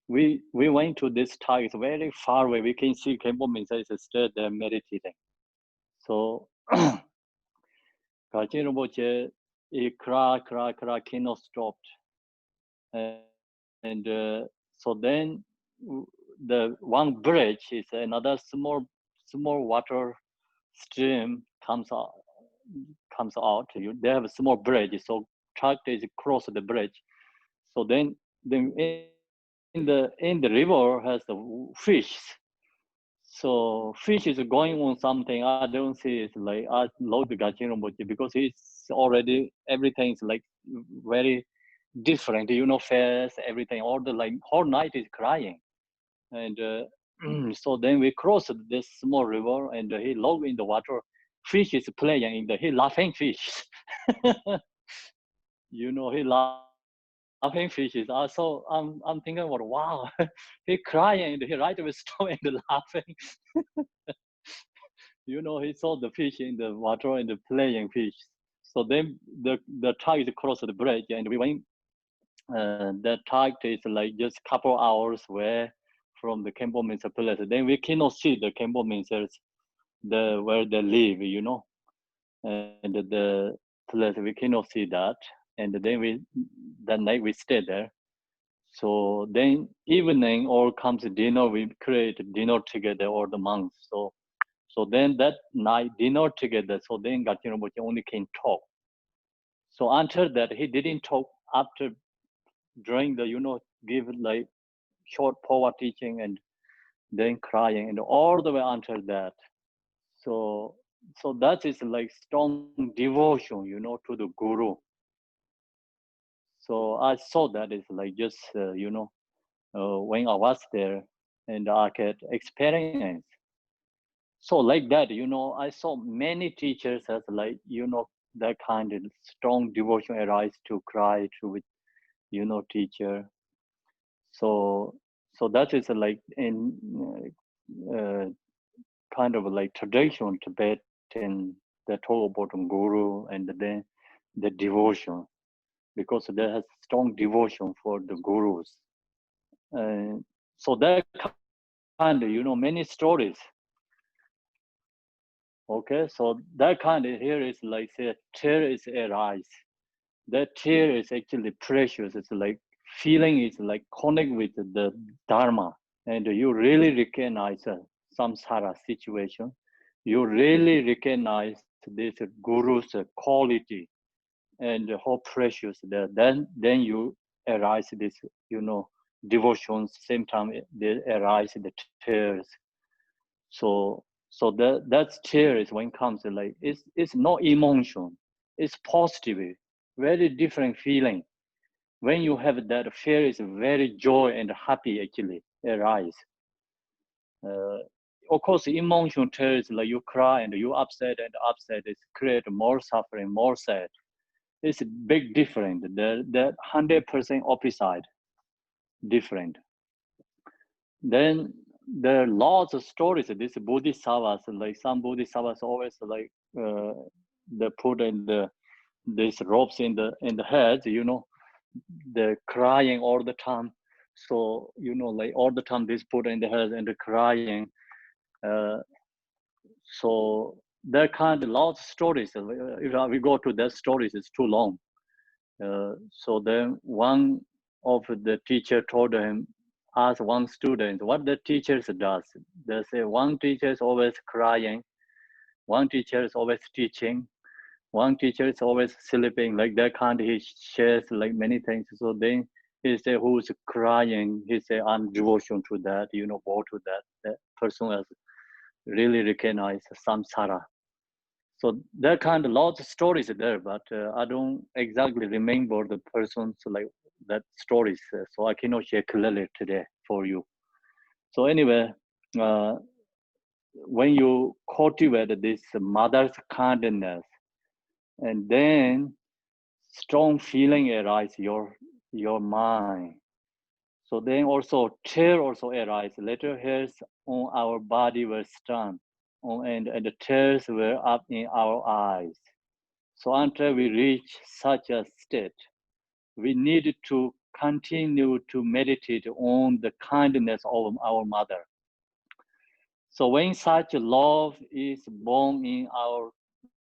We went to this town. It's very far away. We can see Khenpo means is stayed there meditating. So Gachen Rinpoche, he cry, cannot stop. And so then the one bridge is another small water stream comes out. They have a small bridge, so truck is cross the bridge. So then in the river has the fish. So fish is going on something. I don't see it like I love the Gachen Rinpoche because it's already everything is like very different, face, everything, all the like whole night is crying. And so then we crossed this small river, and he looked in the water, fish is playing in he laughing fish. He laughing fishes. So I'm thinking about, wow, he crying and he right away stop and laughing. He saw the fish in the water and the playing fish. So then the tide crossed the bridge, and we went. The tide is like just couple hours away from the Khenpo Minsa place. Then we cannot see the Khenpo Minsas, where they live, and the place we cannot see that. And then that night we stay there. So then evening all comes dinner. We create dinner together, all the monks. So then that night dinner together. So then Gachen Rinpoche only can talk. So until that he didn't talk after during the give like short power teaching and then crying and all the way until that. So that is like strong devotion, to the guru. So I saw that is like just when I was there, and I could experience. So like that, I saw many teachers as like, that kind of strong devotion arise to cry to with, teacher. So, so that is like in uh, kind of like tradition Tibetan that talk about guru and then the devotion because there has strong devotion for the gurus. So that kind of, many stories. Okay, so that kind of here is like say tear is arise. That tear is actually precious. It's like feeling is like connect with the dharma, and you really recognize samsara situation. You really recognize this guru's quality and how precious that. Then you arise this, devotions. Same time they arise the tears. So that tears when comes like it's no emotion, it's positive, very different feeling. When you have that fear is very joy and happy actually arise. uh, of course emotion tears like you cry and you upset and upset is create more suffering, more sad. It's a big different, the 100% opposite different. Then there are lots of stories. These bodhisattvas, like some bodhisattvas, always like they put in these ropes in the head. They're crying all the time. So like all the time, this put in the head and they're crying. Uh, so there kind of lots of stories. If we go to that stories, it's too long. So then one of the teacher told him, ask one student what the teachers does. They say one teacher is always crying, one teacher is always teaching, one teacher is always sleeping. Like that kind, he shares like many things. So then he say, who's crying? He say, I'm devotion to that. Bow to that. That person has really recognized samsara. So there kind of lots of stories there, but I don't exactly remember the person's like that stories, so I cannot share clearly today for you. So anyway, uh, when you cultivate this mother's kindness, and then strong feeling arise your mind. So then also tear also arise. Later hairs on our body were stand, and the tears were up in our eyes. So until we reach such a state, we need to continue to meditate on the kindness of our mother. So when such love is born in our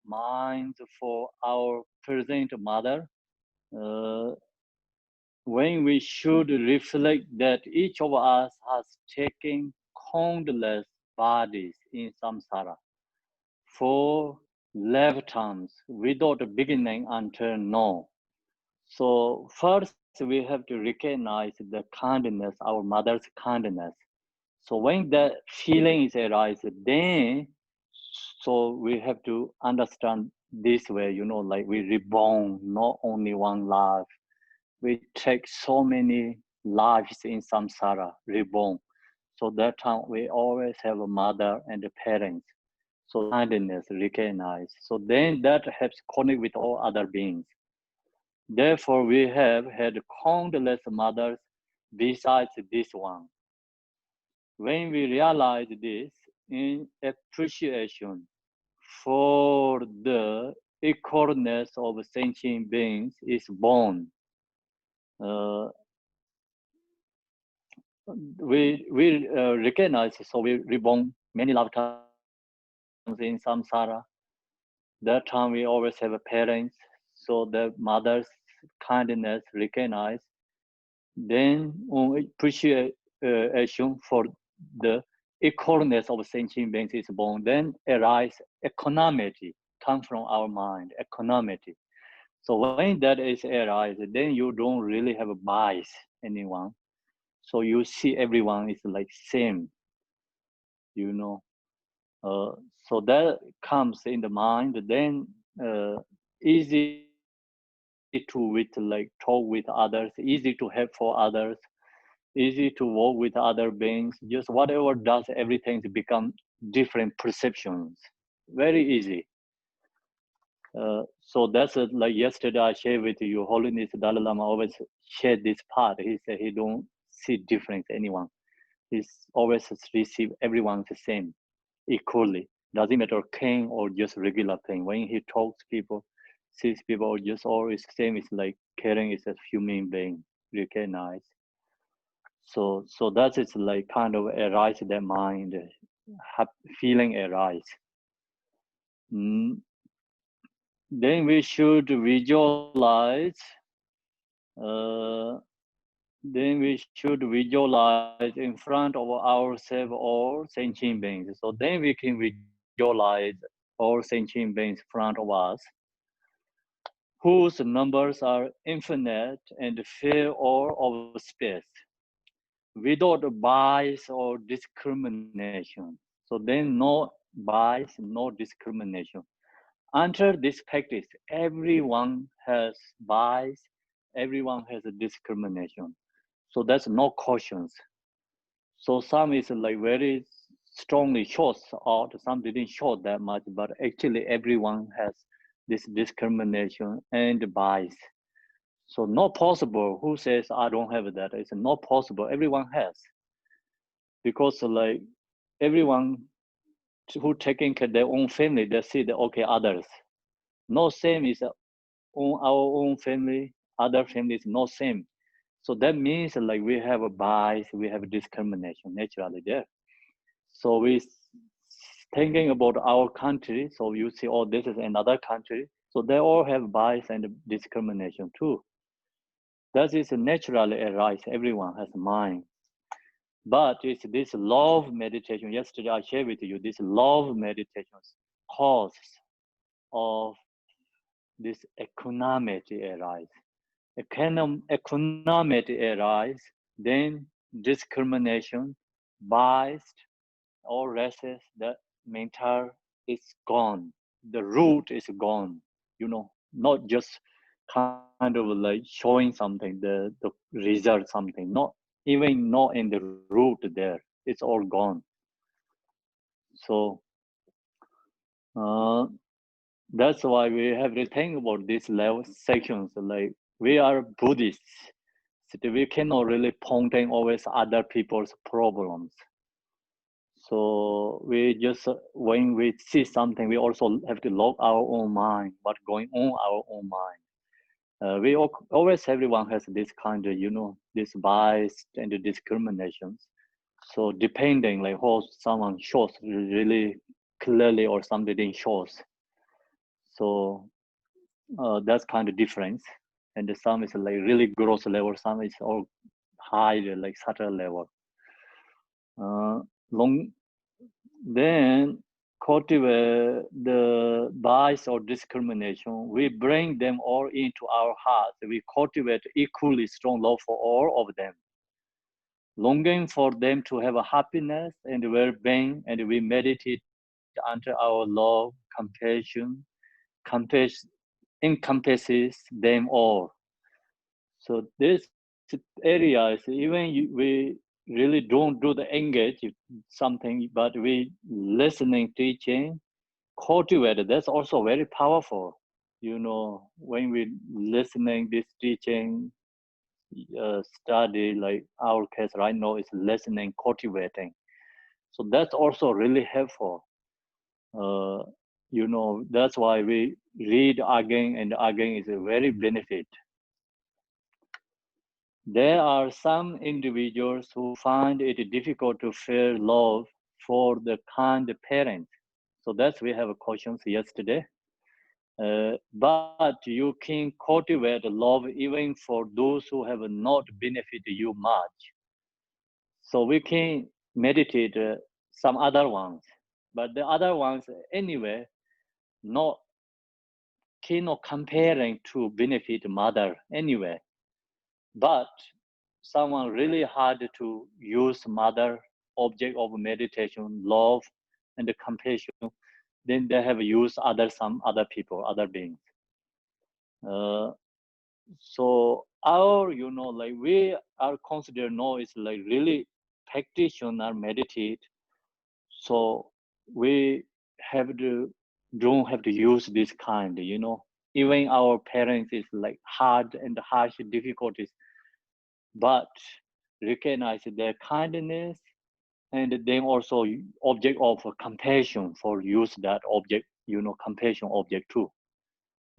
minds for our present mother, uh, when we should reflect that each of us has taken countless bodies in samsara for lifetimes without beginning until now. So first we have to recognize the kindness, our mother's kindness. So when that feeling is arise, then so we have to understand this way, like we reborn not only one life. We take so many lives in samsara, reborn. So that time we always have a mother and a parents. So kindness recognized. So then that helps connect with all other beings. Therefore, we have had countless mothers besides this one. When we realize this, in appreciation for the equalness of sentient beings is born. Uh, we recognize, so we reborn many lifetimes in samsara. That time we always have a parents, so the mother's kindness recognized. Then appreciation for the equalness of sentient beings is born. Then arise equanimity, come from our mind, equanimity. So when that is arise, then you don't really have a bias anyone. So you see everyone is like same, you know. So that comes in the mind. Then easy to with like talk with others, easy to help for others, easy to work with other beings. Just whatever does everything become different perceptions. Very easy. So that's like yesterday I shared with you, Holiness Dalai Lama always shared this part. He said he don't see difference anyone. He's always receive everyone the same, equally. Doesn't matter king or just regular thing. When he talks people, sees people just always same. It's like caring is a human being, recognize. So that is like kind of arise that mind, feeling arise. Mm, then we should visualize uh, then we should visualize in front of ourselves or sentient beings. So then we can visualize all sentient beings in front of us, whose numbers are infinite and fill all of space, without bias or discrimination. So then no bias, no discrimination. Under this practice, everyone has bias, everyone has a discrimination. So that's no cautions. So some is like very strongly shows out, some didn't show that much, but actually everyone has this discrimination and bias. So not possible. Who says I don't have that? It's not possible. Everyone has, because like everyone who taking care of their own family, they see the okay others. No same is on our own family, other families no same. So that means like we have a bias, we have a discrimination naturally there. So we thinking about our country. So you see, oh, this is another country. So they all have bias and discrimination too. That is naturally arise. Everyone has mind. But it's this love meditation. Yesterday I shared with you this love meditations cause of this equanimity arise. Equanimity arise, then discrimination, biased, or racist, the mentor is gone. The root is gone. Not just kind of like showing something, the result something, not even not in the root there. It's all gone. So uh, that's why we have to think about these level sections. Like we are Buddhists, so we cannot really pointing always other people's problems. So we just when we see something, we also have to look our own mind, what's going on our own mind. We always everyone has this kind of this bias and discriminations. So depending like how someone shows really clearly or somebody didn't shows. So that's kind of difference. And some is like really gross level, some is all high like subtle level. Long then cultivate the bias or discrimination. We bring them all into our hearts. We cultivate equally strong love for all of them, longing for them to have a happiness and well-being, and we meditate under our love, compassion, compassion encompasses them all. So this area is even we really don't do the engage something, but we listening, teaching, cultivate. That's also very powerful. When we listening, this teaching, study, like our case right now is listening, cultivating. So that's also really helpful. Uh, that's why we read again and again is a very benefit. There are some individuals who find it difficult to feel love for the kind parent. So that's we have questions yesterday. But you can cultivate love even for those who have not benefited you much. So we can meditate some other ones, but the other ones anyway, not cannot comparing to benefit mother anyway. But someone really hard to use mother object of meditation, love and compassion, then they have used some other people, other beings. Uh, so our, like we are considered now is like really practitioner meditate. So we have to don't have to use this kind, even our parents is like hard and harsh difficulties, but recognize their kindness, and then also object of compassion for use that object, compassion object too,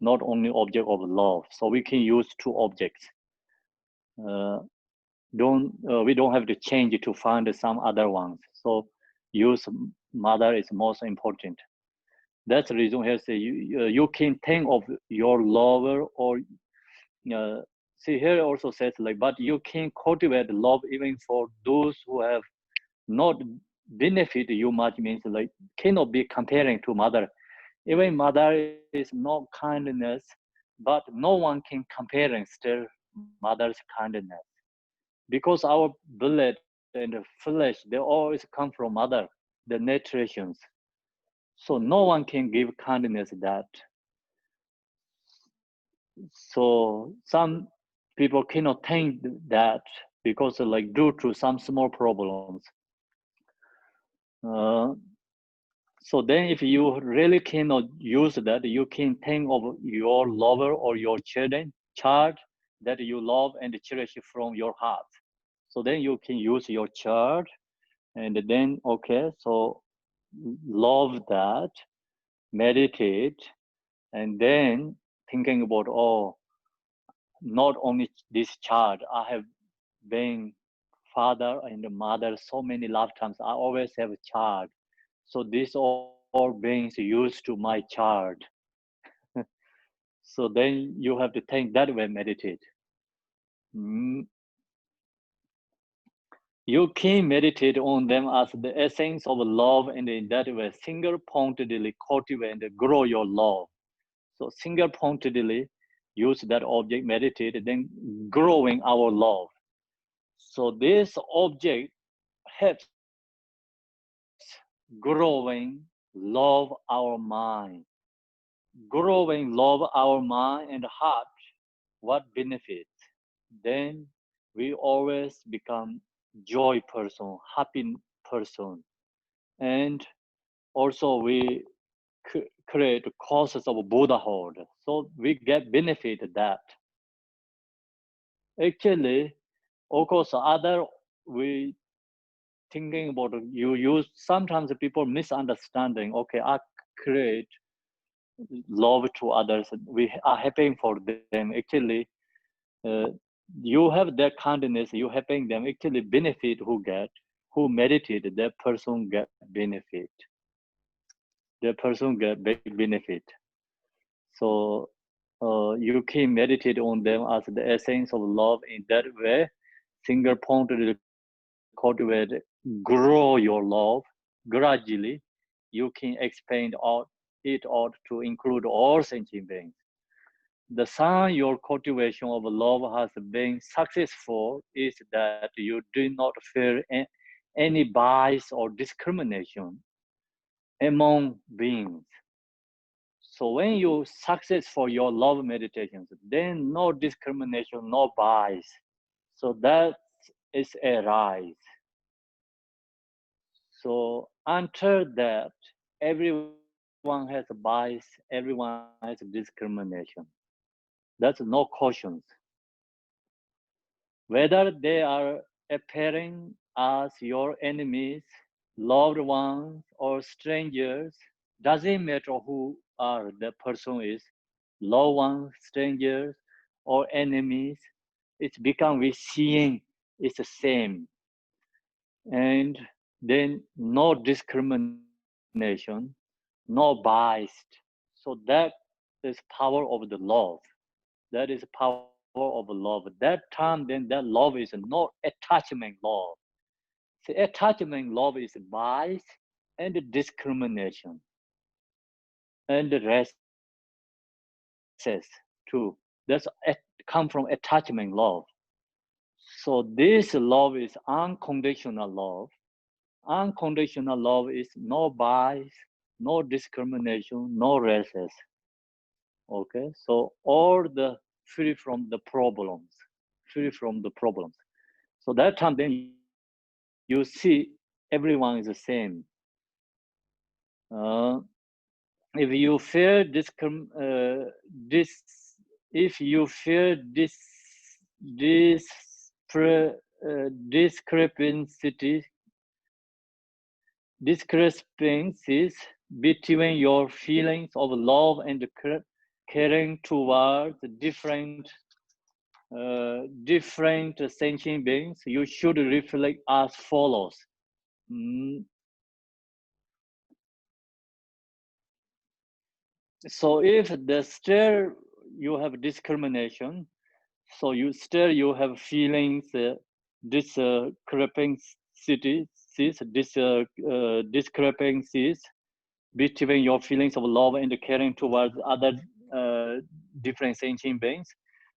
not only object of love. So we can use two objects. uh, don't We don't have to change it to find some other ones. So use mother is most important. That's the reason here say you can think of your lover, or uh, see here also says like, but you can cultivate love even for those who have not benefit you much, means like cannot be comparing to mother. Even mother is no kindness, but no one can comparing still mother's kindness, because our blood and flesh, they always come from mother, the nutritions. So no one can give kindness that. So some people cannot think that, because like due to some small problems. uh, so then if you really cannot use that, you can think of your lover or your child that you love and cherish from your heart. So then you can use your child, and then okay, so love that, meditate, and then thinking about, oh, not only this child, I have been father and mother so many lifetimes, I always have a child. So this all brings used to my child. So then you have to think that way, meditate. Mm, you can meditate on them as the essence of love, and in that way, single pointedly cultivate and grow your love. So single pointedly use that object, meditate, then growing our love. So this object helps growing love our mind. Growing love our mind and heart, what benefits? Then we always become joy person, happy person, and also we create causes of Buddhahood. So we get benefit that. Actually, of course, other we thinking about, you use sometimes people misunderstanding. Okay, I create love to others. We are happy for them. Actually, uh, you have that kindness. You helping them. Actually, benefit who meditate. That person get benefit. That person get big benefit. So you can meditate on them as the essence of love. In that way, single pointedly cultivate, grow your love gradually. You can expand it out to include all sentient beings. The sign your cultivation of love has been successful is that you do not feel any bias or discrimination among beings. So when you success for your love meditations, then no discrimination, no bias. So that is a rise. So until that, everyone has a bias, everyone has discrimination. That's no cautions. Whether they are appearing as your enemies, loved ones, or strangers, doesn't matter who are the person is, loved ones, strangers, or enemies, it's become we seeing it's the same. And then no discrimination, no bias. So that is power of the love. That is power of love. That time, then that love is not attachment love. See, attachment love is bias and discrimination and races too. Come from attachment love. So this love is unconditional love. Unconditional love is no bias, no discrimination, no races. Okay, so all the free from the problems, free from the problems. So that time, then you see everyone is the same. If you fear if you fear discrepancy discrepancies between your feelings of love and caring towards different sentient beings, you should reflect as follows. Mm, So if the stare you have discrimination, so you have feelings, discrepancies between your feelings of love and caring towards other uh, different sentient beings,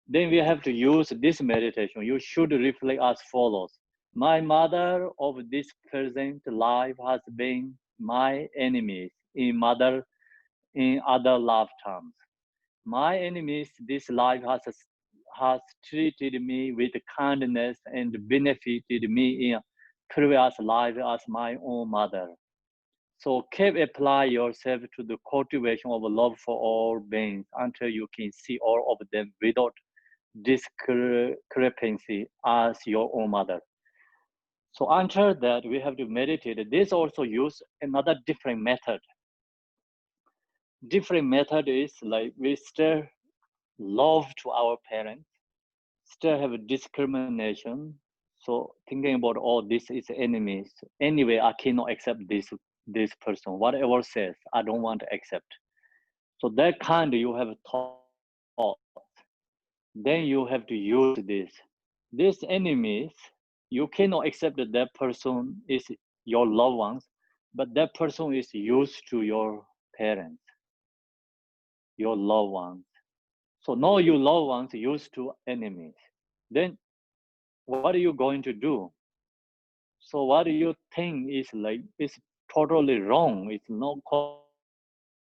then we have to use this meditation. You should reflect as follows. My mother of this present life has been my enemy in other lifetimes. My enemies this life has treated me with kindness and benefited me in previous life as my own mother. So keep apply yourself to the cultivation of love for all beings until you can see all of them without discrepancy as your own mother. So until that, we have to meditate. This also use another different method. Different method is like we still love to our parents, still have a discrimination. So thinking about all this is enemies. Anyway, I cannot accept this person. Whatever says, I don't want to accept. So that kind you have thought. Then you have to use this. These enemies, you cannot accept that that person is your loved ones, but that person is used to your parents, your loved ones. So now your loved ones used to enemies. Then what are you going to do? So what you think is like is totally wrong. It's not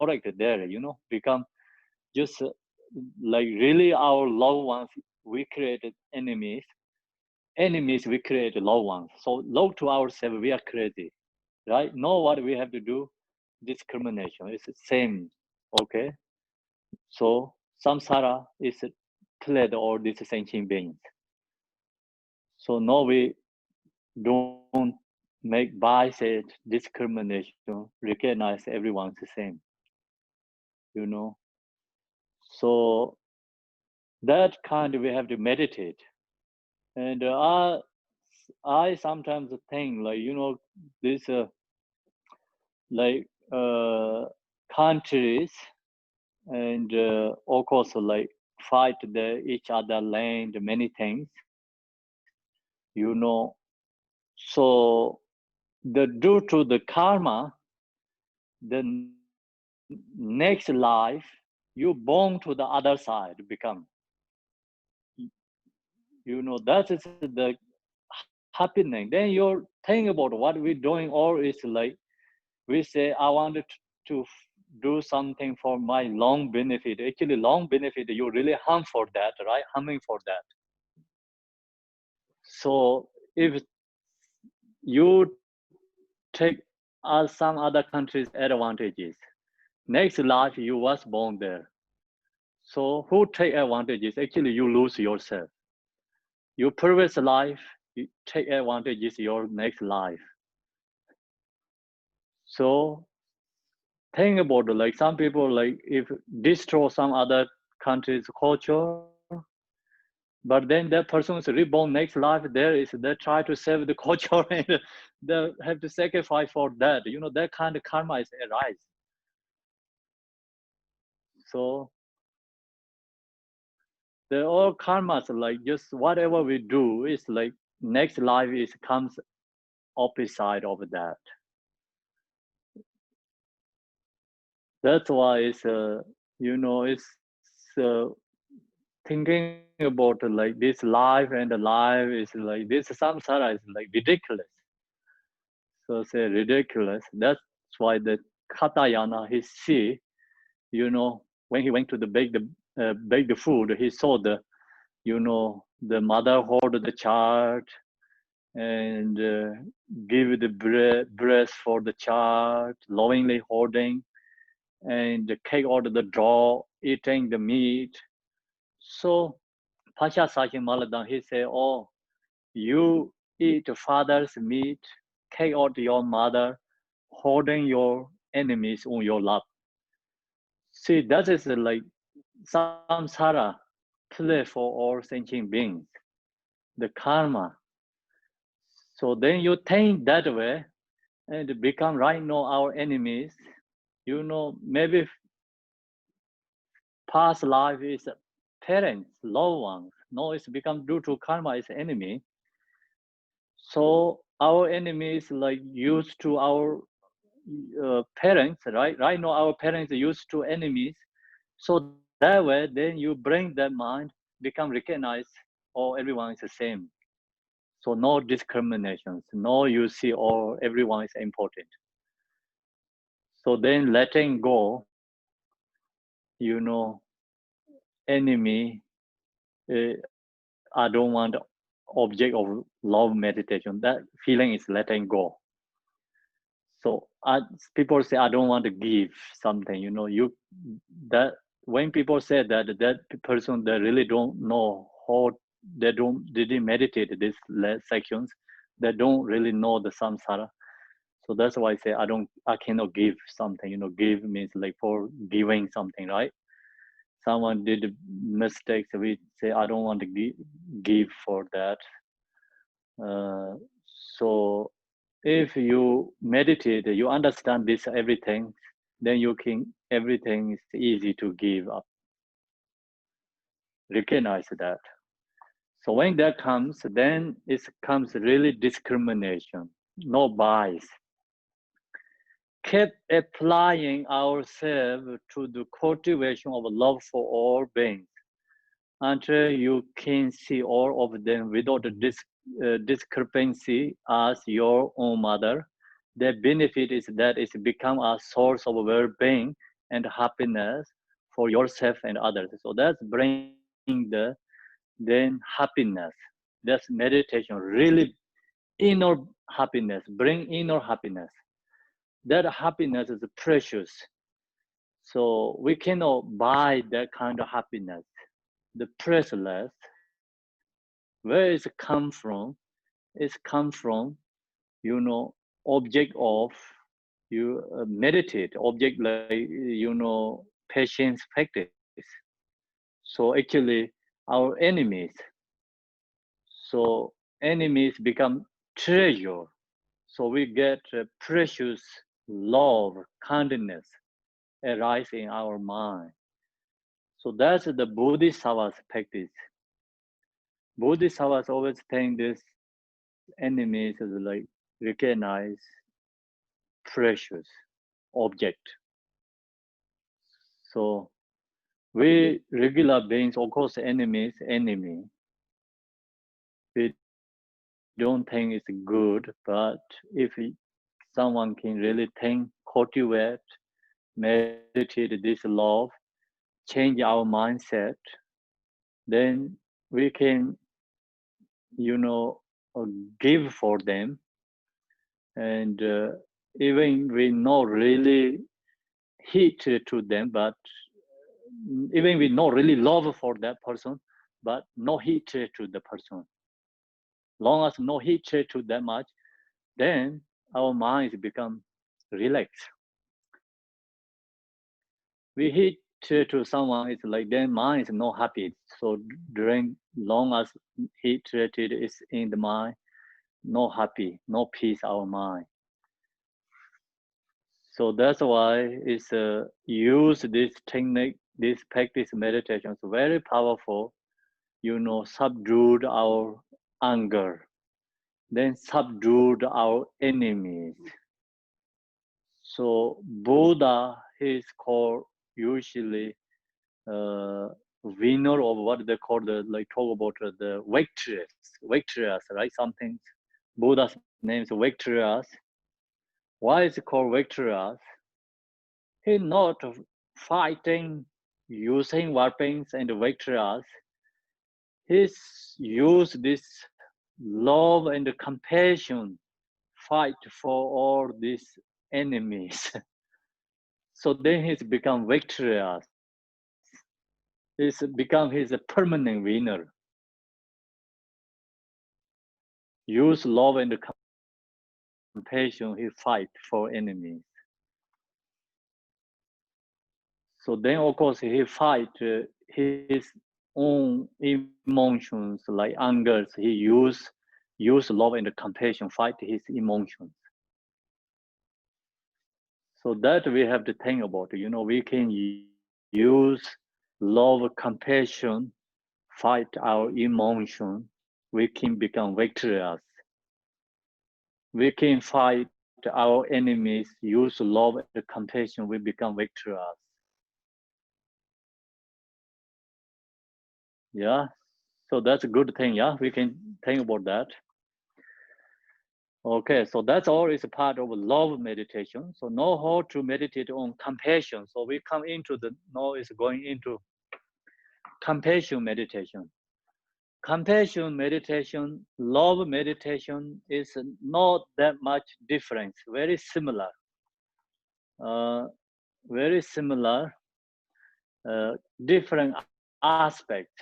correct there, become just like really our loved ones we created enemies we create loved ones. So love to ourselves we are crazy, right? Know what we have to do? Discrimination. It's the same. Okay. So samsara is played all these sentient beings. So now we don't make bias, discrimination, recognize everyone's the same, you know. So that kind we have to meditate. And I sometimes think like, this like countries and of course like fight each other land, many things, you know. So the due to the karma, the next life you born to the other side become, that is the happening. Then you're thinking about what we're doing, or is like we say I wanted to do something for my long benefit. Actually long benefit you really harm for that, right? Harming for that. So if you take some other countries advantages, next life you was born there. So who take advantages? Actually, you lose yourself. Your previous life, you take advantages your next life. So think about it, like some people like if destroy some other country's culture, but then that person is reborn next life. There is they try to save the culture and they have to sacrifice for that. That kind of karma is arise. So they're all karmas like just whatever we do is like next life is comes opposite of that. That's why it's uh, thinking about like this life and the life is like this samsara is like ridiculous. So say ridiculous. That's why the Katayana he see, when he went to bake the food, he saw the mother hold the child and give the breast for the child, lovingly holding, and take out the draw, eating the meat. So Pasha Sahin Maladan, he said, oh, you eat father's meat, take out your mother, holding your enemies on your lap. See, that is like samsara, play for all thinking beings, the karma. So then you think that way and become right now our enemies. You know, maybe past life is parents, loved ones. No, it's become due to karma is enemy. So our enemy is like used to our parents, right? Right now our parents are used to enemies. So that way, then you bring that mind, become recognized, or everyone is the same. So no discriminations, no you see, or everyone is important. So then letting go, you know, enemy, I don't want object of love meditation. That feeling is letting go. So people say I don't want to give something. You know, you that when people say that that person they really don't know how they didn't meditate these sections. They don't really know the samsara. So that's why I say I cannot give something. You know, give means like for giving something, right? Someone did mistakes. We say I don't want to give for that. Uh, so if you meditate, you understand this everything, then you can everything is easy to give up. Recognize that. So when that comes, then it comes really discrimination, no bias. Keep applying ourselves to the cultivation of love for all beings until you can see all of them without a discrepancy as your own mother. The benefit is that it's become a source of well-being and happiness for yourself and others. So that's bring then happiness. That's meditation, really inner happiness, bring inner happiness. That happiness is precious. So we cannot buy that kind of happiness. The priceless, where it's come from, it's come from, you know, object of you meditate, object like, you know, patience practice. So actually, our enemies, so enemies become treasure. So we get precious love, kindness arise in our mind. So that's the Bodhisattva's practice. Bodhisattvas always think this enemies is like recognize precious object. So we regular beings, of course, enemies, enemy. We don't think it's good, but if someone can really think, cultivate, meditate this love, change our mindset, then we can, you know, give for them, and even we not really hate to them, but even we not really love for that person, but no hatred to the person. Long as no hatred to that much, then our minds become relaxed. We hate to someone, it's like their mind is not happy. So during long as hatred is in the mind, no happy, no peace our mind. So that's why it's use this technique, this practice meditation is very powerful. You know, subdued our anger, then subdued our enemies. So Buddha is called usually winner of what they call the like talk about the victorious, right? Something Buddha's name is victorious. Why is it called victorious? He's not fighting using weapons and victorious. He's used this love and compassion fight for all these enemies. So then he's become victorious. He's become his permanent winner. Use love and compassion, he fight for enemies. So then, of course, he fight his own emotions like angers. He use love and compassion fight his emotions. So that we have to think about. We can use love, compassion, fight our emotion. We can become victorious. We can fight our enemies, use love and compassion, we become victorious. Yeah. So that's a good thing. Yeah. We can think about that. Okay. So that's all is a part of love meditation. So know how to meditate on compassion. So we come into now is going into compassion meditation. Compassion meditation, love meditation is not that much difference. Very similar. Uh, very similar. Different aspect.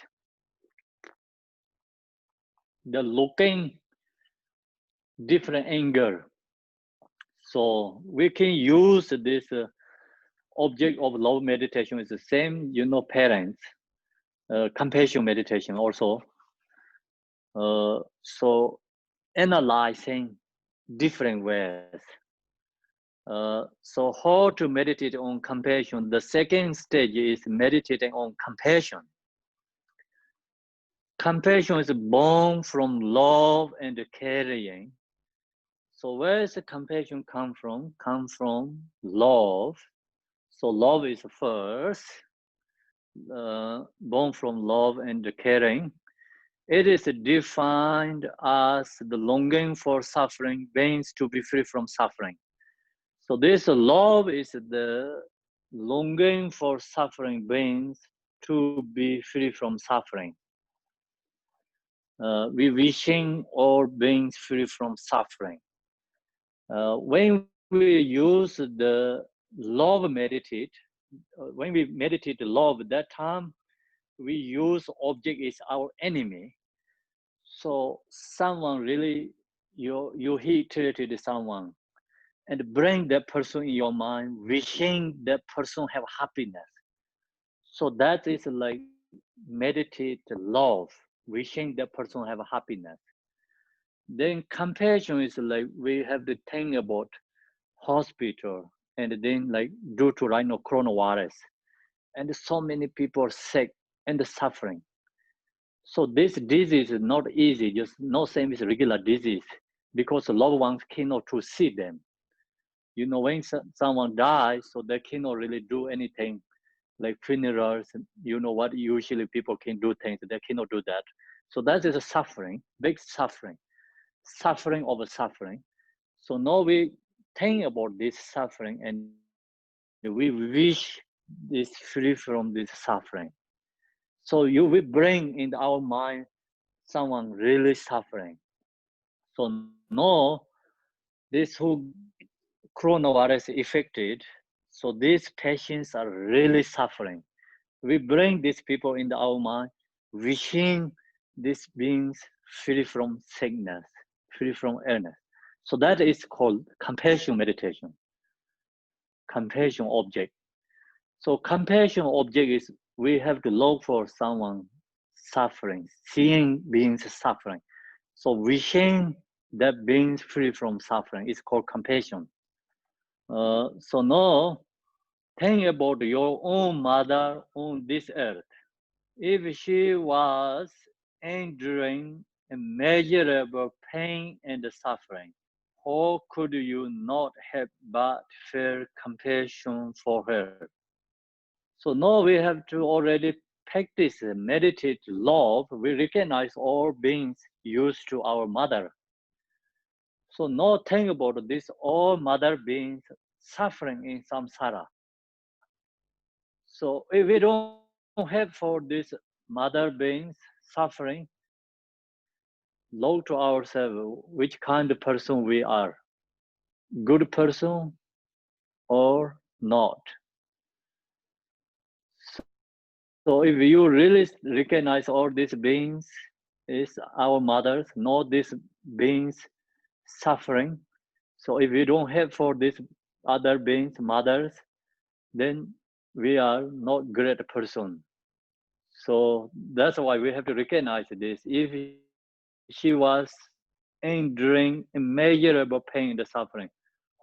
The looking different anger. So we can use this object of love meditation is the same, parents, compassion meditation also. So analyzing different ways. So how to meditate on compassion? The second stage is meditating on compassion. Compassion is born from love and caring. So where does the compassion come from? Come from love. So love is first, born from love and caring. It is defined as the longing for suffering means to be free from suffering. So this love is the longing for suffering beings to be free from suffering. We wishing all beings free from suffering. When we use the love meditate, when we meditate love, that time we use object is our enemy. So someone really, you hated someone and bring that person in your mind, wishing that person have happiness. So that is like meditate love, wishing that person have happiness. Then compassion is like we have to think about hospital and then like due to coronavirus and so many people are sick and suffering. So this disease is not easy, just no same as regular disease because loved ones cannot to see them. When someone dies, so they cannot really do anything like funerals. What usually people can do things, they cannot do that. So that is a suffering, big suffering, suffering over suffering. So now we think about this suffering and we wish this free from this suffering. So we bring in our mind someone really suffering. So now this who coronavirus affected, so these patients are really suffering. We bring these people in our mind, wishing these beings free from sickness, free from illness. So that is called compassion meditation, compassion object. So compassion object is we have to look for someone suffering, seeing beings suffering. So wishing that beings free from suffering is called compassion. So now think about your own mother on this earth. If she was enduring immeasurable pain and suffering, how could you not have but feel compassion for her? So now we have to already practice meditate love. We recognize all beings used to our mother. So now think about this all mother beings suffering in samsara. So if we don't have for this mother beings suffering, look to ourselves which kind of person we are. Good person or not. So if you really recognize all these beings is our mothers, know these beings suffering. So if we don't have for these other beings, mothers, then we are not great person. So that's why we have to recognize this. If she was enduring immeasurable pain and suffering,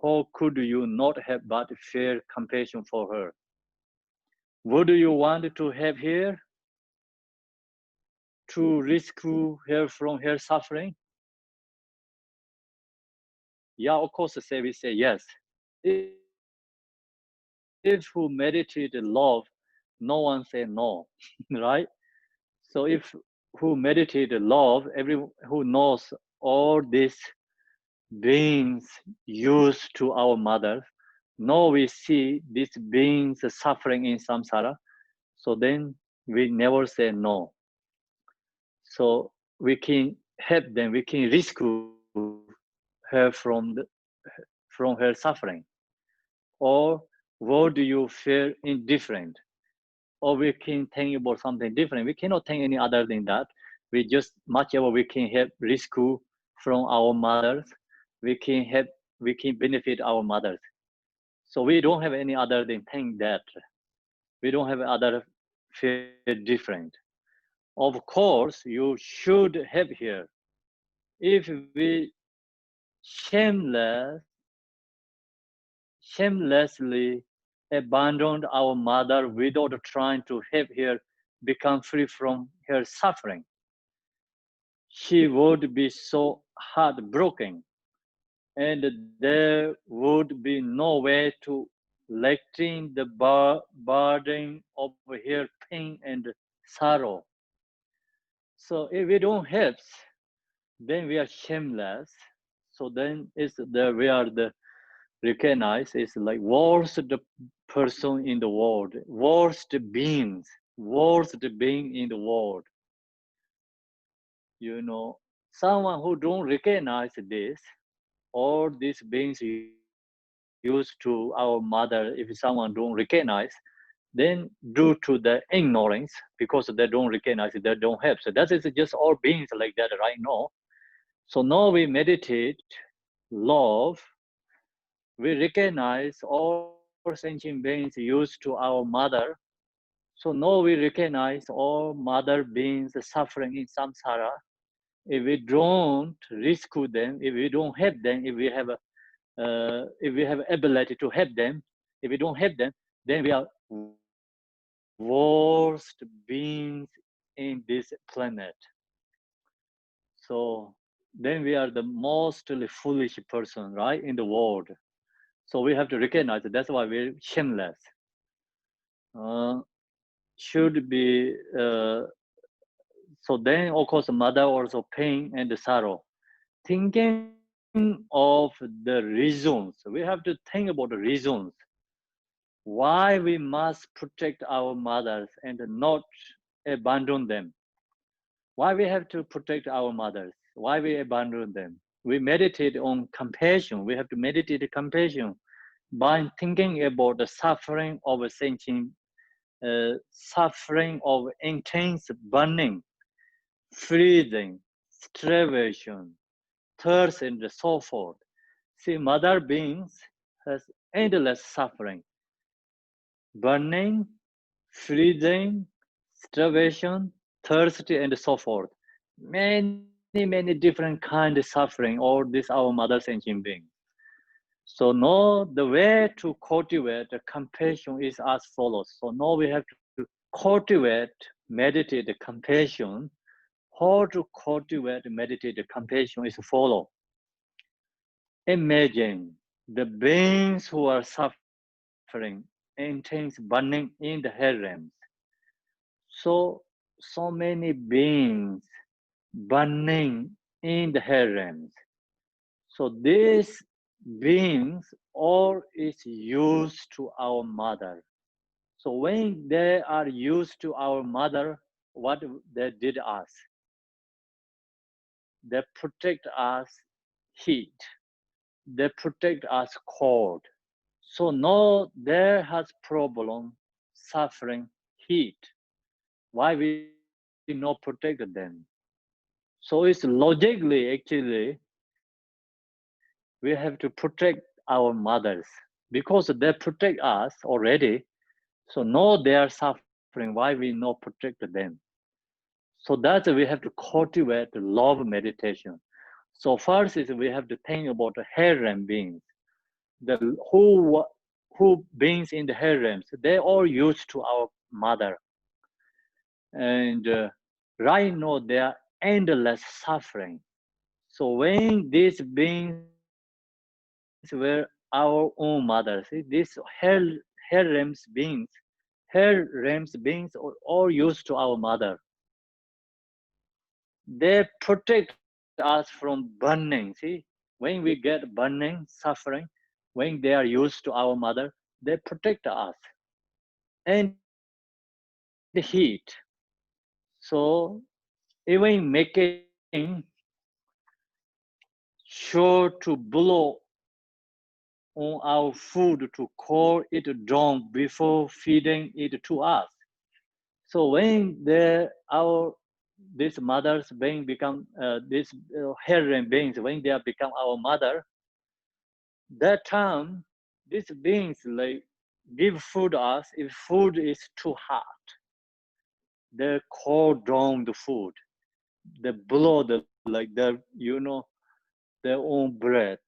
how could you not have but feel compassion for her? Would you want to have her to rescue her from her suffering? Yeah, of course, say we say yes. If who meditate love, no one say no, right? So if who meditate love, every who knows all these beings used to our mothers, now we see these beings suffering in samsara. So then we never say no. So we can help them, we can rescue her from her suffering. Or what do you feel indifferent? Or we can think about something different. We cannot think any other than that. We just much ever we can help rescue from our mothers. We can help, we can benefit our mothers. So we don't have any other than think that. We don't have other feel different. Of course, you should have here. If we shameless, shamelessly abandoned our mother without trying to help her become free from her suffering, she would be so heartbroken, and there would be no way to lighten the burden of her pain and sorrow. So if we don't help, then we are shameless. So then it's the we are the recognized is like worst person in the world, worst being in the world. You know, someone who don't recognize this, all these beings used to our mother, if someone don't recognize, then due to the ignorance, because they don't recognize it, they don't help. So that is just all beings like that right now. So now we meditate, love, we recognize all sentient beings used to our mother. So now we recognize all mother beings suffering in samsara. If we don't rescue them, if we don't help them, if we have ability to help them, if we don't help them, then we are worst beings in this planet. So then we are the mostly foolish person, right, in the world. So we have to recognize it. That's why we're shameless. Uh, should be so then of course mother also pain and sorrow. Thinking of the reasons, we have to think about the reasons why we must protect our mothers and not abandon them. Why we have to protect our mothers? Why we abandon them? We meditate on compassion. We have to meditate compassion by thinking about the suffering of a sentient, suffering of intense burning, freezing, starvation, thirst, and so forth. See, mother beings has endless suffering, burning, freezing, starvation, thirsty, and so forth. Many different kind of suffering, all this our mother sentient being. So now the way to cultivate the compassion is as follows. So now we have to cultivate, meditate the compassion. How to cultivate, meditate the compassion is follow. Imagine the beings who are suffering, intense burning in the hell realms. So many beings burning in the hell realms. So these beings all is used to our mother. So when they are used to our mother, what they did us? They protect us heat. They protect us cold. So no, there has problem suffering heat. Why we not protect them? So it's logically actually we have to protect our mothers because they protect us already. So no, they are suffering. Why we not protect them? So that's we have to cultivate love meditation. So first is we have to think about the harem beings. The who beings in the harems, they all used to our mother, and right now they are endless suffering. So when these beings were our own mothers, see, these harems beings, harems beings are all used to our mother. They protect us from burning. See, when we get burning, suffering, when they are used to our mother, they protect us and heat. So even making sure to blow on our food to cool it down before feeding it to us. So when our these mothers being become these harem beings, when they are become our mother, that time these beings like give food us. If food is too hot, they cool down the food. They blow the like their their own breath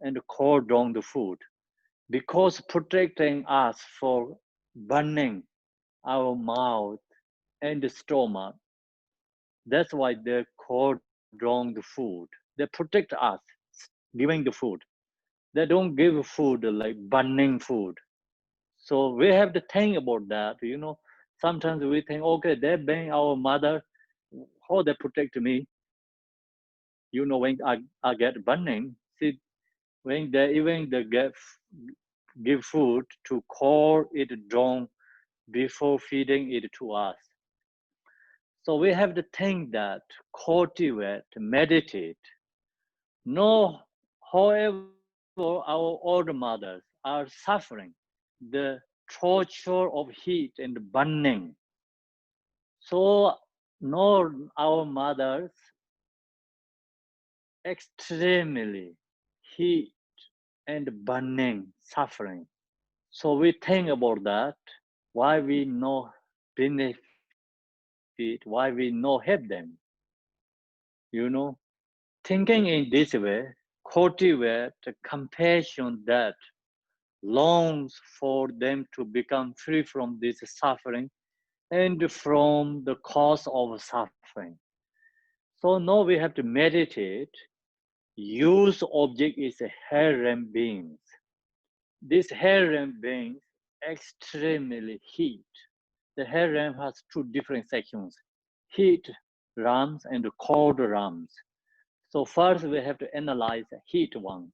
and cool down the food because protecting us for burning our mouth and the stomach. That's why they cool down the food. They protect us giving the food. They don't give food like burning food. So we have to think about that. Sometimes we think, okay, they're being our mother, how they protect me. When I get burning, see, when they give food to cool it down before feeding it to us. So we have to think that, cultivate, meditate. No, however, our old mothers are suffering the torture of heat and burning. So, no, our mothers extremely heat and burning suffering. So we think about that, why we no benefit, why we no help them. You know, thinking in this way, cultivate a compassion that longs for them to become free from this suffering and from the cause of suffering. So now we have to meditate. Use object is a harem beings. These harem beings extremely heat. The harem has two different sections: heat realms and cold realms. So first we have to analyze the heat one.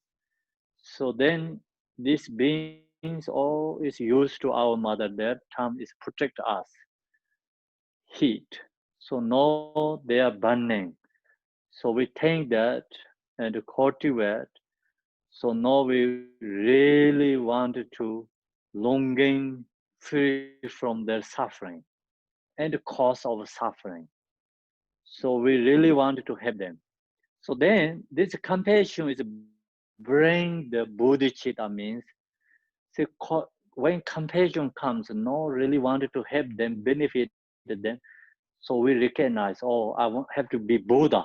So then these beings all is used to our mother. Their term is protect us. Heat. So now they are burning. So we think that and cultivate. So now we really want to longing free from their suffering and the cause of suffering. So we really want to help them. So then this compassion is bring the bodhicitta means, so when compassion comes, no really wanted to help them, benefit them. So we recognize, oh, have to be Buddha.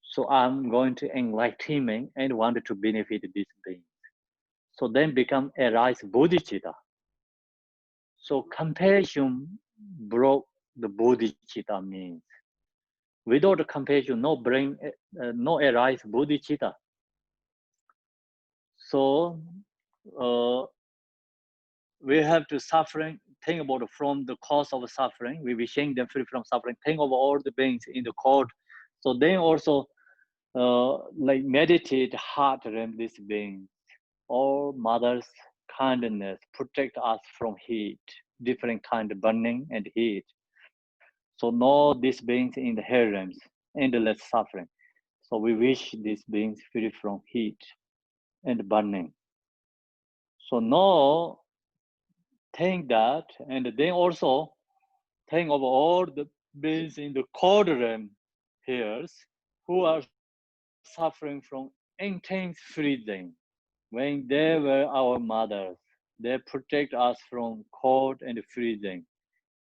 So I'm going to enlightenment and wanted to benefit this being. So then become arise bodhicitta. So compassion broke the bodhicitta means. Without compassion, no arise bodhicitta. So uh, we have to suffering, think about from the cause of suffering, we wishing them free from suffering, think of all the beings in the court. So then also like meditate heart rem this being. All mothers kindness protect us from heat, different kind of burning and heat. So know these beings in the harems. endless suffering. So we wish these beings free from heat and burning. So now think that, and then also think of all the beings in the cold realm here who are suffering from intense freezing. When they were our mothers, they protect us from cold and freezing,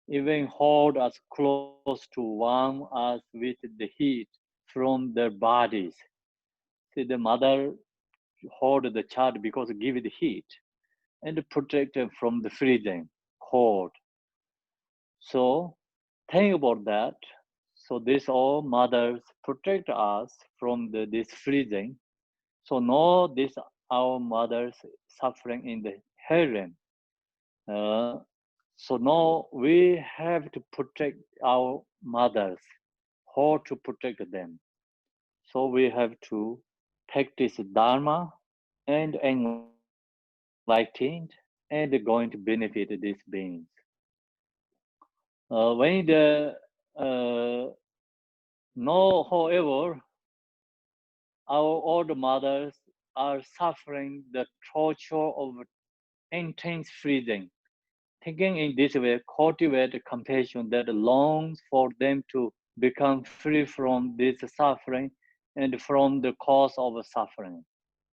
even hold us close to warm us with the heat from their bodies. See, the mother hold the child because it give it heat and protect them from the freezing, cold. So think about that. So this all mothers protect us from this freezing. So now this our mothers suffering in the harem. Uh, so now we have to protect our mothers. How to protect them? So we have to practice Dharma and enlightened and going to benefit these beings. When the no, however, our old mothers are suffering the torture of intense freezing. Thinking in this way, cultivate compassion that longs for them to become free from this suffering and from the cause of suffering.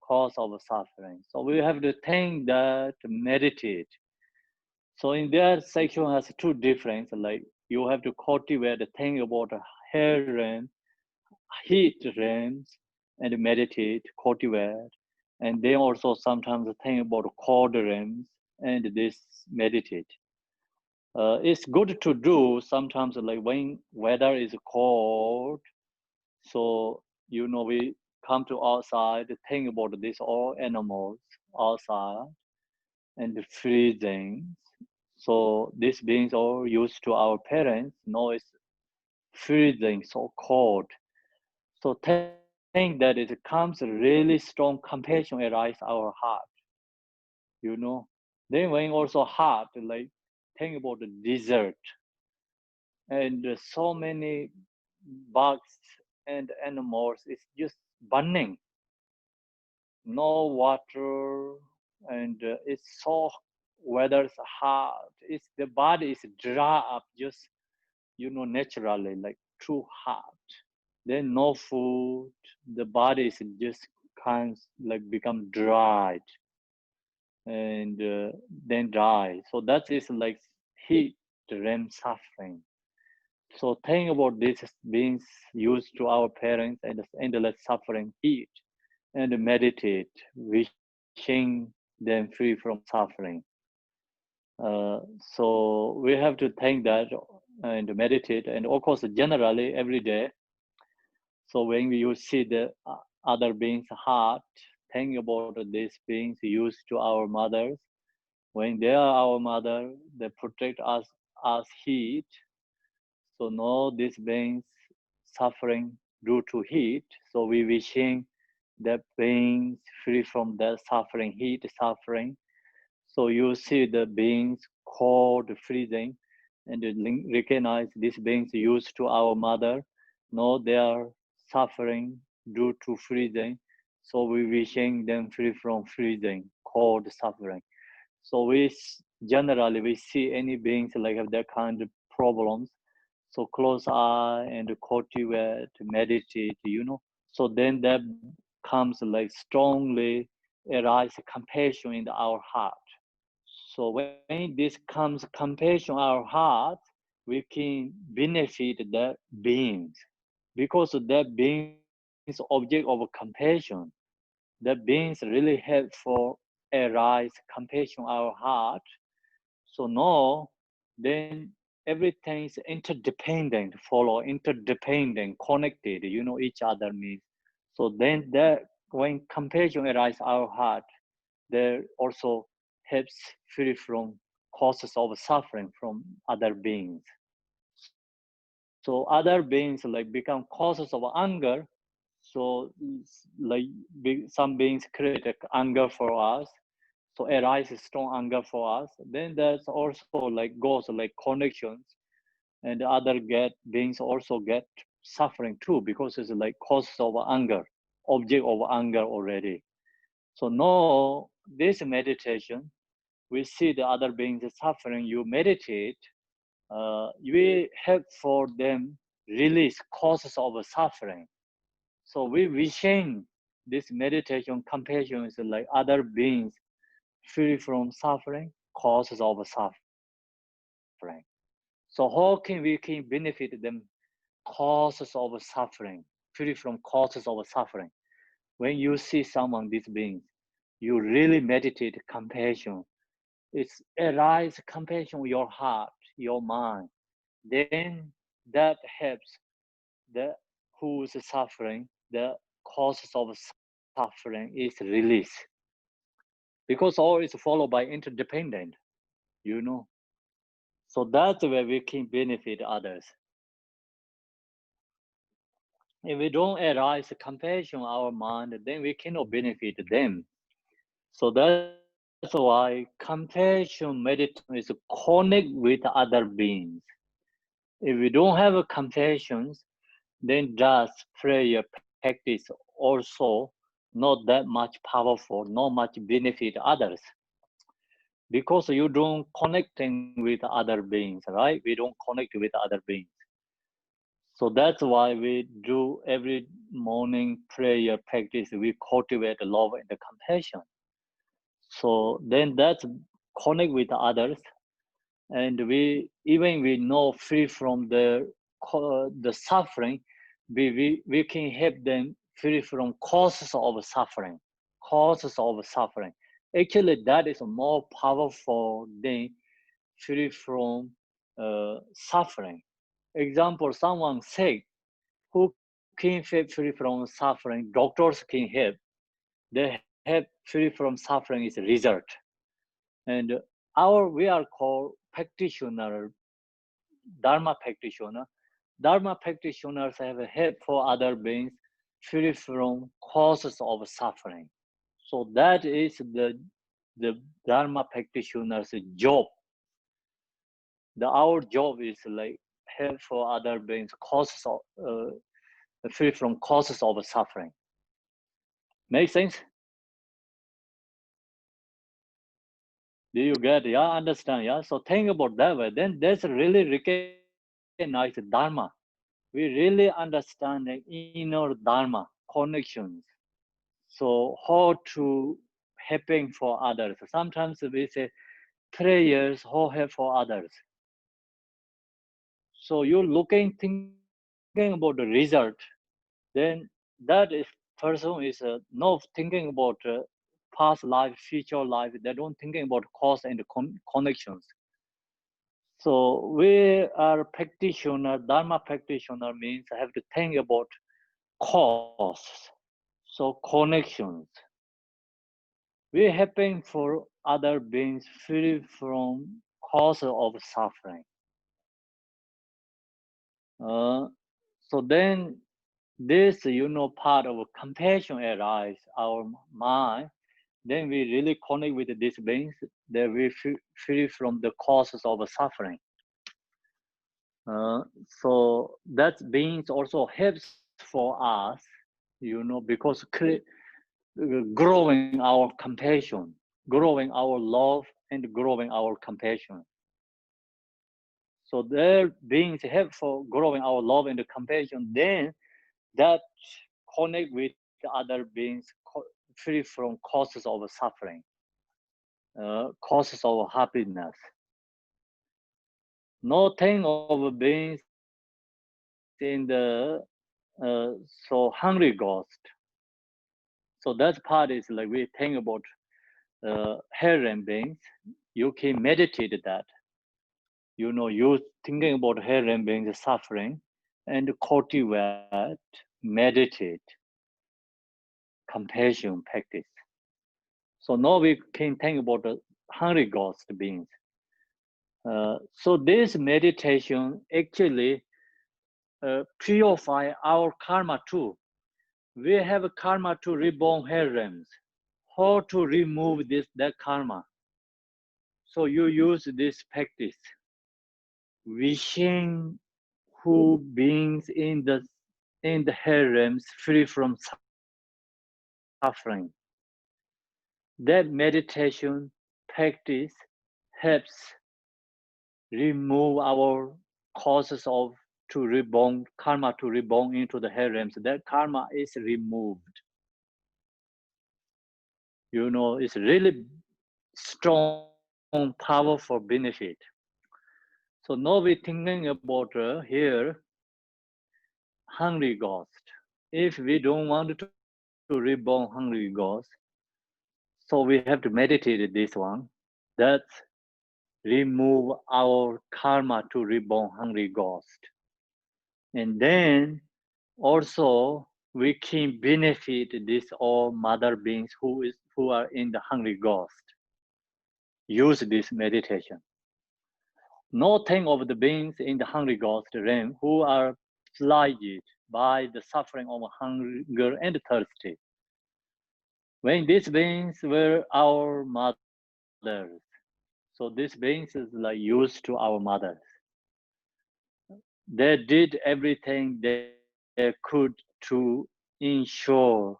Cause of suffering. So we have to think that meditate. So in that section has two difference. Like you have to cultivate the thing about hair rain, heat rains, and meditate, cultivate, and then also sometimes think about cold rains and this meditate. It's good to do sometimes like when weather is cold. So we come to outside, think about this all animals outside and freezing. So these beings are used to our parents. Now it's freezing, so cold. So think that it comes really strong compassion arise our heart. You know. Then when also heart, like think about the desert and so many bugs and animals. It's just burning, no water, and it's so weather's hot. It's the body is dry up just naturally like too hot. Then no food, the body is just kind like become dried and then die. So that is like heat REM suffering. So think about this beings used to our parents and the endless suffering heat and meditate, wishing them free from suffering. So we have to think that and meditate, and of course, generally every day. So when you see the other beings' heart, think about these beings used to our mothers. When they are our mother, they protect us as heat. So now these beings suffering due to heat. So we wishing that beings free from that suffering, heat suffering. So you see the beings cold, freezing, and you recognize these beings used to our mother. Now they are suffering due to freezing. So we wishing them free from freezing, cold suffering. So generally we see any beings like have that kind of problems. So close eye and cultivate, meditate. So then that comes like strongly arise compassion in our heart. So when this comes compassion in our heart, we can benefit the beings because that beings object of compassion. That beings really help for arise compassion in our heart. So now, then everything is interdependent, follow interdependent, connected. Each other means. So then that when compassion arises our heart, there also helps free from causes of suffering from other beings. So other beings like become causes of anger. So like some beings create anger for us. So arises strong anger for us. Then there's also like goes like connections, and other get beings also get suffering too, because it's like cause of anger, object of anger already. So no, this meditation, we see the other beings suffering, you meditate, you help for them release causes of suffering. So we change this meditation, compassion is like other beings free from suffering, causes of suffering. So how can we can benefit them causes of suffering, free from causes of suffering? When you see someone, these beings, you really meditate compassion. It's arise compassion with your heart, your mind. Then that helps the who's suffering, the causes of suffering is released. Because all is followed by interdependent, you know. So that's where we can benefit others. If we don't arise compassion in our mind, then we cannot benefit them. So that's why compassion meditation is connect with other beings. If we don't have a compassion, then just prayer practice also not that much powerful, not much benefit others. Because you don't connecting with other beings, right? We don't connect with other beings. So that's why we do every morning prayer practice. We cultivate love and compassion. So then that's connect with others, and we know free from the suffering. We can help them free from causes of suffering. Causes of suffering. Actually, that is more powerful than free from suffering. Example, someone sick, who can help free from suffering? Doctors can help. They help free from suffering is result. And we are called practitioner, Dharma practitioner. Dharma practitioners have a help for other beings free from causes of suffering. So that is the Dharma practitioner's job. Our job is like help for other beings causes of free from causes of suffering. Make sense? Do you get? Yeah, understand? Yeah. So think about that way. Then that's really recognize Dharma. We really understand the inner Dharma connections. So how to helping for others. Sometimes we say prayers how help for others. So you're looking, thinking about the result, then that is person is not thinking about past life, future life. They don't thinking about cause and connections. So we are practitioner, Dharma practitioner means I have to think about cause. So connections. We helping for other beings free from cause of suffering. Uh, so then this, part of compassion arise our mind. Then we really connect with these beings that we free from the causes of suffering. So that beings also helps for us, because growing our compassion, growing our love, and growing our compassion. So their beings help for growing our love and compassion. Then that connect with other beings free from causes of suffering, causes of happiness. No thing of beings in the so hungry ghost. So that part is like we think about harem beings. You can meditate that. You thinking about harem beings suffering and cultivate, meditate, compassion practice. So now we can think about the hungry ghost beings. So this meditation actually purify our karma too. We have a karma to reborn harems. How to remove that karma? So you use this practice, wishing who beings in the harems free from suffering. That meditation practice helps remove our causes of to reborn karma to reborn into the harems. That karma is removed. It's really strong, powerful benefit. So now we're thinking about here hungry ghost. If we don't want to reborn hungry ghost, so we have to meditate this one. That remove our karma to reborn hungry ghost. And then also we can benefit this all mother beings who are in the hungry ghost. Use this meditation. No think of the beings in the hungry ghost realm who are plagued by the suffering of hunger and thirsty. When these beings were our mothers, so these beings is like used to our mothers. They did everything they could to ensure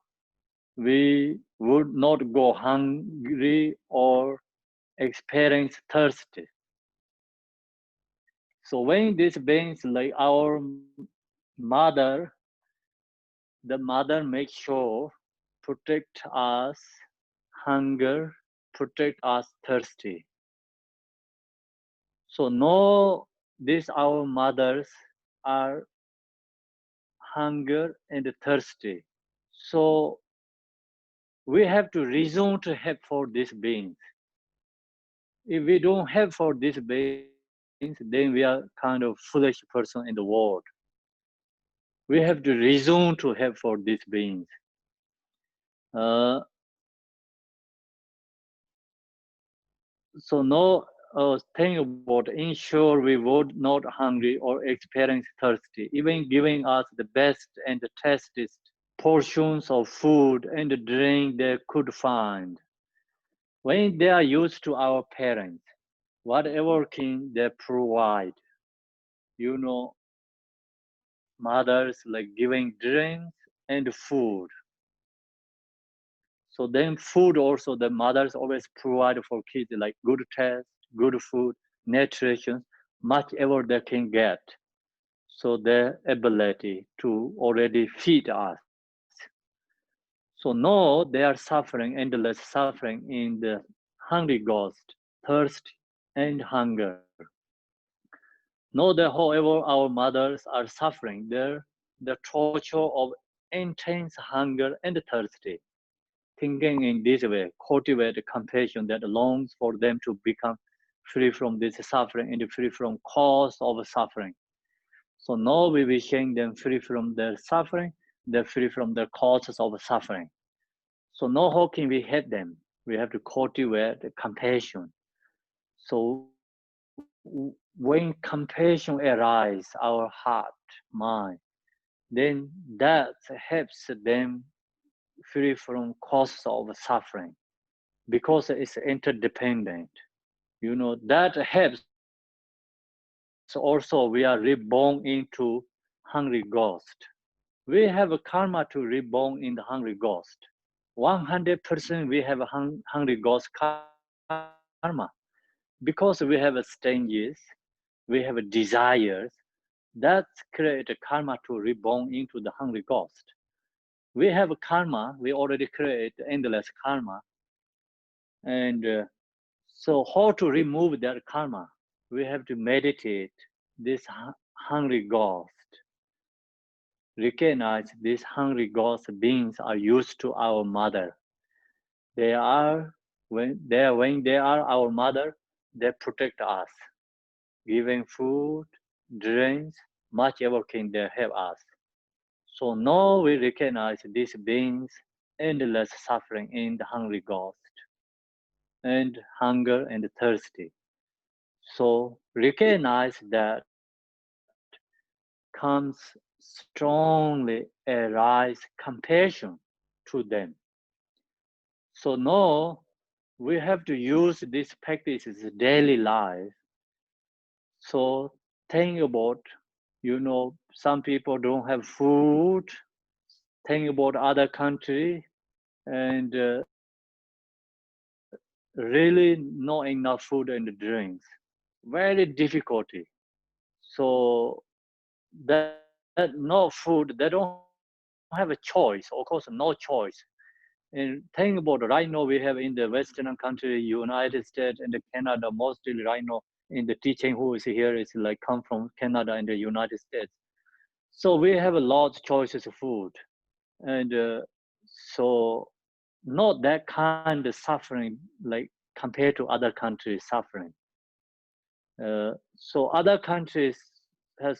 we would not go hungry or experience thirsty. So when these beings like our mother, the mother makes sure protect us hunger, protect us thirsty. So no, these our mothers are hunger and thirsty. So we have to resume to help for these beings. If we don't have for these beings, then we are kind of foolish person in the world. We have to resume to help for these beings. Uh, so no thing about ensure we would not hungry or experience thirsty, even giving us the best and the tastiest portions of food and drink they could find. When they are used to our parents, whatever can they provide, you know, mothers like giving drinks and food. So then food also the mothers always provide for kids like good taste, good food, nutrition, much ever they can get. So their ability to already feed us. So no, they are suffering, endless suffering in the hungry ghost, thirst and hunger. Know that however our mothers are suffering the torture of intense hunger and thirsty. Thinking in this way, cultivate compassion that longs for them to become free from this suffering and free from cause of suffering. So now we wishing them free from their suffering, they're free from the causes of suffering. So now how can we help them? We have to cultivate compassion. So when compassion arises, our heart, mind, then that helps them free from causes of suffering because it's interdependent. That helps also we are reborn into hungry ghost. We have a karma to reborn in the hungry ghost. 100% we have a hungry ghost karma because we have stages, we have desires that create a karma to reborn into the hungry ghost. We have a karma, we already create endless karma, and so how to remove that karma? We have to meditate this hungry ghost. Recognize these hungry ghost beings are used to our mother. They are when they are our mother, they protect us, giving food, drinks, much ever can they help us. So now we recognize these beings endless suffering in the hungry ghost and hunger and thirsty. So recognize that comes strongly arise compassion to them. So now we have to use these practices in daily life. So think about You know, some people don't have food. Think about other country and really not enough food and drinks. Very difficulty. So that no food, they don't have a choice. Of course, no choice. And think about right now we have in the Western country, United States and Canada, mostly right now in the teaching who is here is like come from Canada and the United States. So we have a lot of choices of food, and so not that kind of suffering like compared to other countries suffering. So other countries has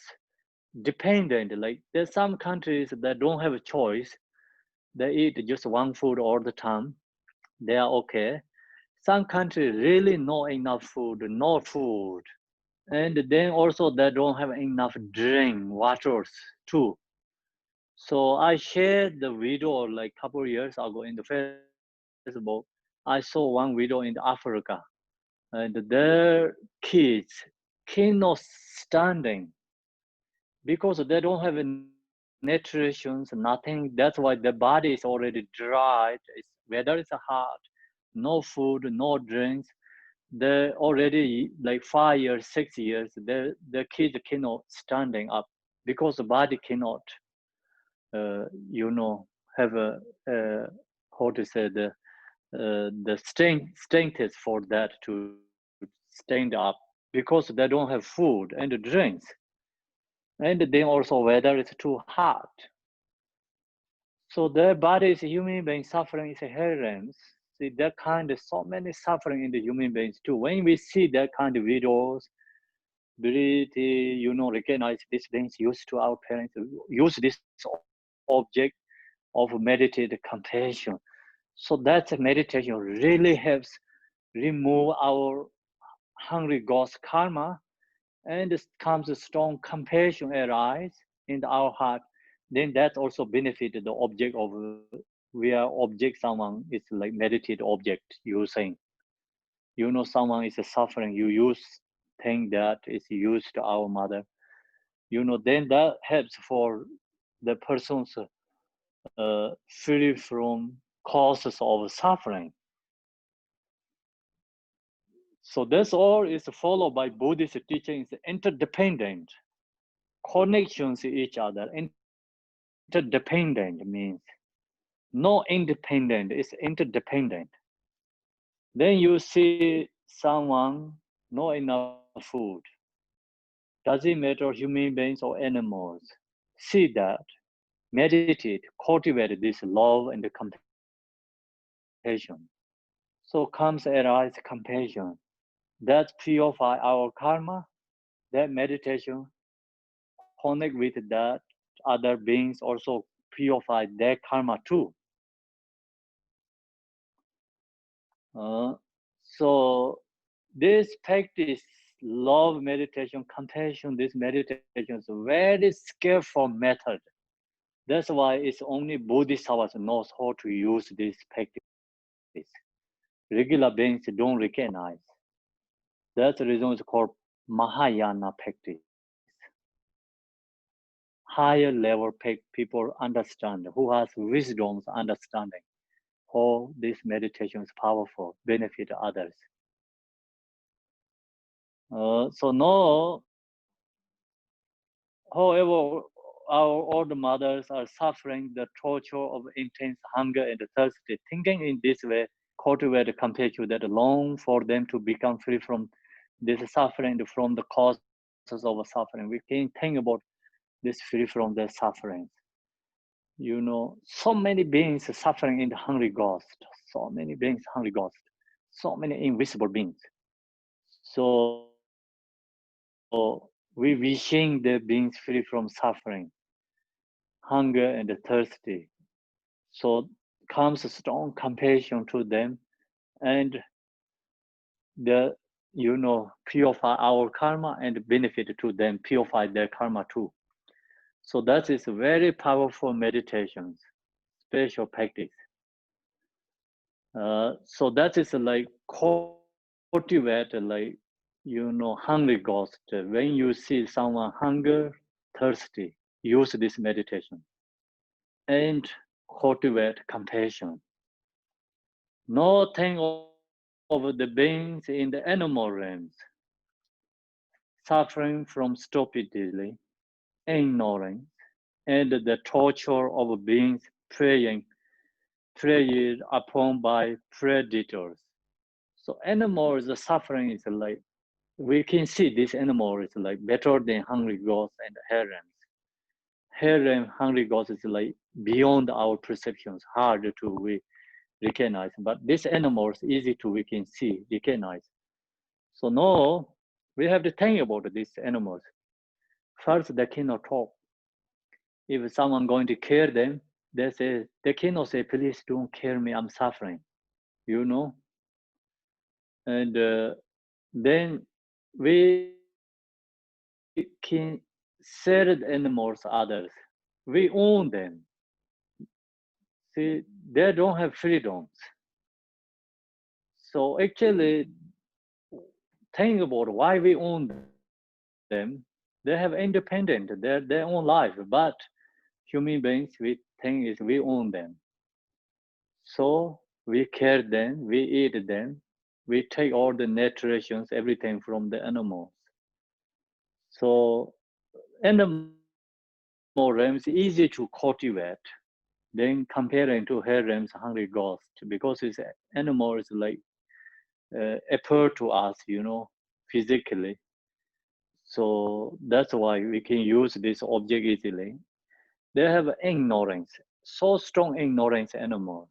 dependent like there's some countries that don't have a choice. They eat just one food all the time. They are okay. Some countries really not enough food, no food, and then also they don't have enough drink waters too. So I shared the video like couple years ago in the Facebook. I saw one video in Africa, and their kids cannot standing because they don't have nutrition, nothing. That's why their body is already dried. Weather is hot, no food, no drinks. They already like 5 years, 6 years. The kids cannot standing up because the body cannot, have uh, how to say the strength is for that to stand up because they don't have food and drinks, and then also weather is too hot. So their body is human being suffering is inherent. See that kind of so many suffering in the human beings too. When we see that kind of videos, breathe, recognize these things used to our parents, use this object of meditated compassion. So that meditation really helps remove our hungry ghost karma, and it comes a strong compassion arise in our heart. Then that also benefit the object of we are object someone is like meditated object using. Someone is suffering, you use thing that is used to our mother. Then that helps for the person's free from causes of suffering. So this all is followed by Buddhist teachings, interdependent connections to each other. Interdependent means no independent, it's interdependent. Then you see someone not enough food. Does it matter human beings or animals? See that, meditate, cultivate this love and compassion. So comes arise compassion. That purify our karma. That meditation connect with that other beings also purify their karma too. So this practice, love meditation, compassion, this meditation is a very skillful method. That's why it's only Bodhisattvas knows how to use this practice. Regular beings don't recognize. That's the reason it's called Mahayana practice. Higher level people understand, who has wisdom's understanding how this meditation is powerful, benefit others. So now, however, our old mothers are suffering the torture of intense hunger and thirsty. Thinking in this way, cultivate compassion that long for them to become free from this suffering, from the causes of suffering. We can think about this free from their sufferings. So many beings suffering in the hungry ghost, so many beings hungry ghost, so many invisible beings. So we wishing the beings free from suffering, hunger and thirsty. So comes a strong compassion to them, and the purify our karma and benefit to them, purify their karma too. So that is very powerful meditations, special practice. So that is like cultivate like hungry ghost. When you see someone hunger, thirsty, use this meditation and cultivate compassion. Nothing of the beings in the animal realms suffering from stupidity, ignorance, and the torture of beings preyed upon by predators. So animals suffering is like we can see this animal is like better than hungry ghosts and herons. Heron hungry ghosts is like beyond our perceptions, hard to we recognize. But this animal is easy to we can see, recognize. So now we have to think about these animals. First, they cannot talk. If someone going to kill them, they cannot say, "Please don't kill me. I'm suffering." You know, and then we can sell the animals others. We own them. See, they don't have freedoms. So actually, think about why we own them. They have independent, their own life, but human beings, we think is we own them. So we care them, we eat them, we take all the nutritions, everything from the animals. So animal realms easy to cultivate then comparing to her realms hungry ghost because it's animal is like appear to us, physically. So that's why we can use this object easily. They have ignorance, so strong ignorance animals.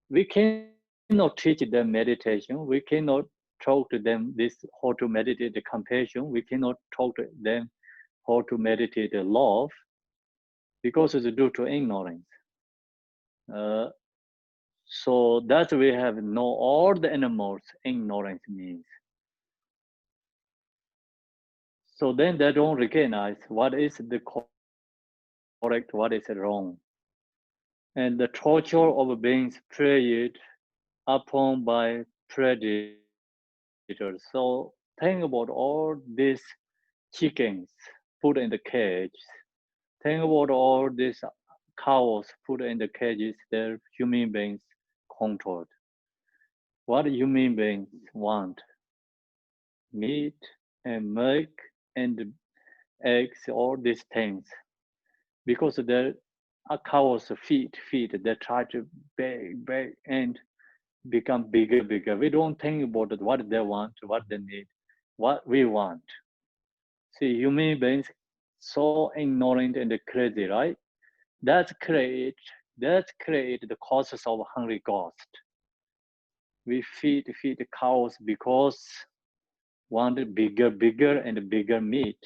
We cannot teach them meditation. We cannot talk to them this how to meditate the compassion. We cannot talk to them how to meditate the love because it's due to ignorance. Uh, so that we have know all the animals ignorance means. So then they don't recognize what is the correct, what is wrong. And the torture of beings preyed upon by predators. So think about all these chickens put in the cage. Think about all these cows put in the cages that human beings controlled. What human beings want? Meat and milk and eggs, all these things. Because the cows feed, they try to beg, and become bigger. We don't think about it, what they want, what they need, what we want. See, human beings so ignorant and crazy, right? That's create the causes of hungry ghost. We feed the cows because want bigger and bigger meat.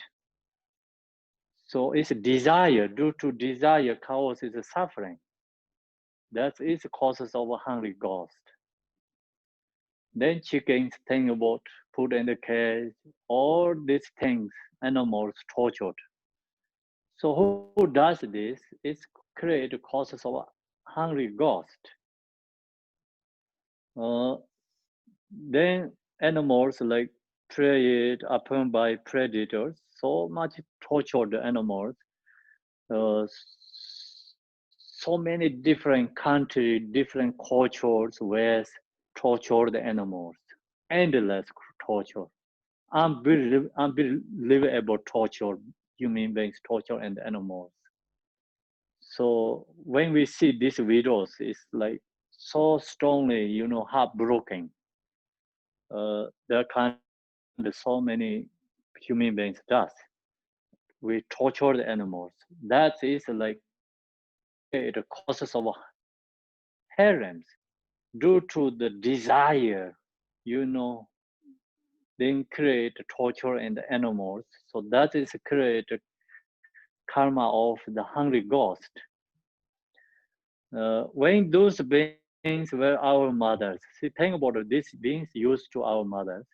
So it's desire. Due to desire, cows is suffering. That is the causes of a hungry ghost. Then chickens think about put in the cage, all these things, animals tortured. So who does this? It's create causes of a hungry ghost. Uh, then animals like preyed upon by predators, so much tortured animals. So many different countries, different cultures where tortured animals, endless torture, unbelievable torture, human beings torture and animals. So when we see these videos, it's like so strongly, heartbroken. There are kind of so many human beings does. We torture the animals. That is like create the causes of harems due to the desire, you know, then create torture in the animals. So that is create karma of the hungry ghost. When those beings were our mothers, see, think about it, these beings used to our mothers.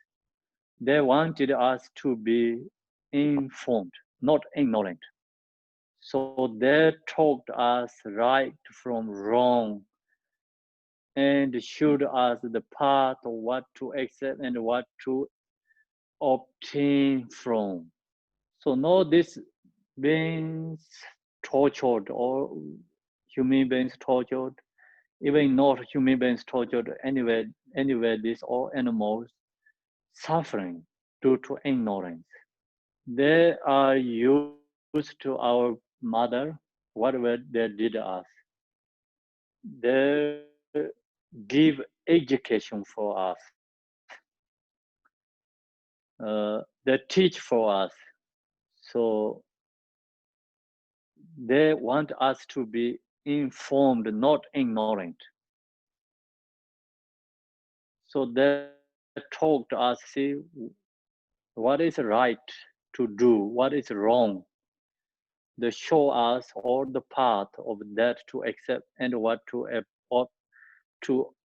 They wanted us to be informed, not ignorant. So they taught us right from wrong and showed us the path of what to accept and what to obtain from. So no, this beings tortured or human beings tortured, even not human beings tortured anywhere these all animals suffering due to ignorance. They are used to our mother, whatever they did us. They give education for us. They teach for us. So they want us to be informed, not ignorant. So they talk to us, see what is right to do, what is wrong. They show us all the path of that to accept and what to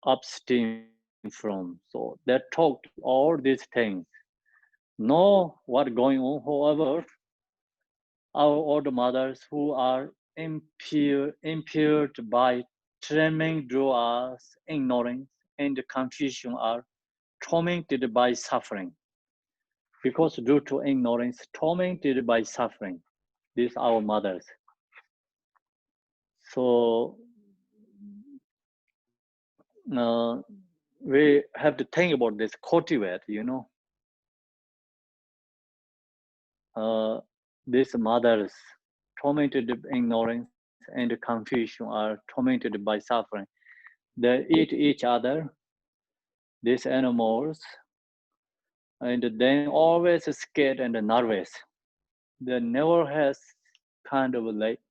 abstain from. So they talk all these things, know what going on. However, our old mothers who are impaired by training through us, ignorance and confusion are tormented by suffering. Because due to ignorance, tormented by suffering. These are our mothers. So we have to think about this cultivate. These mothers tormented by ignorance and confusion are tormented by suffering. They eat each other, these animals, and then always scared and nervous. They never has kind of like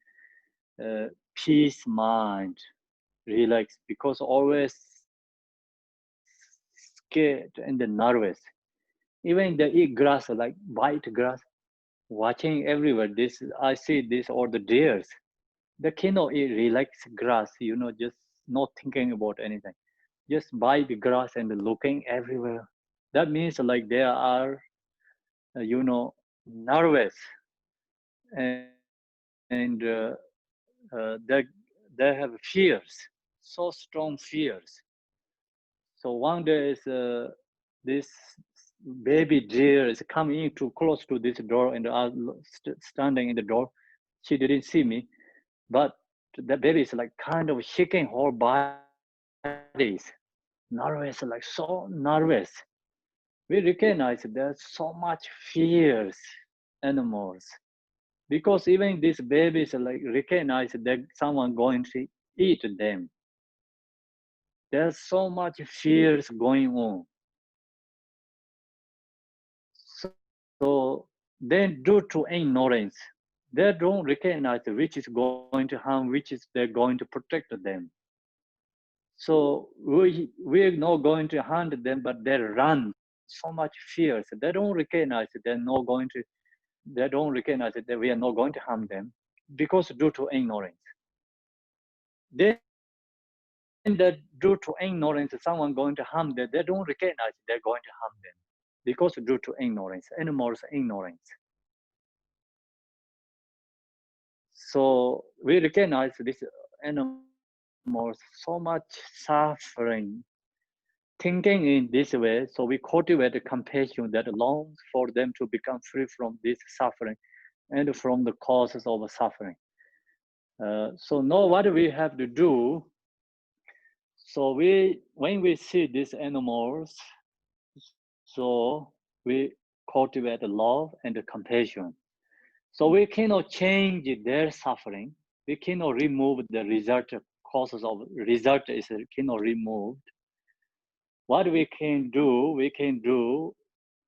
peace mind, relax, because always scared and nervous. Even they eat grass, like white grass, watching everywhere. This I see this all the deers. They cannot eat relax grass, just not thinking about anything. Just buy the grass and looking everywhere. That means like they are, nervous and they have fears, so strong fears. So one day is this baby deer is coming in too close to this door and I standing in the door. She didn't see me, but the baby is like kind of shaking whole bodies, nervous, like so nervous. We recognize there's so much fears animals because even these babies like recognize that someone going to eat them. There's so much fears going on. So then due to ignorance, they don't recognize which is going to harm, which is they're going to protect them. So we're not going to hunt them, but they run so much fears. They don't recognize they don't recognize that we are not going to harm them because due to ignorance. Then that due to ignorance, someone going to harm them, they don't recognize they're going to harm them because due to ignorance, animals ignorance. So we recognize these animals so much suffering. Thinking in this way, so we cultivate a compassion that longs for them to become free from this suffering and from the causes of suffering. So now what we have to do, so when we see these animals, so we cultivate love and compassion. So we cannot change their suffering. We cannot remove the result causes of result is cannot removed. What we can do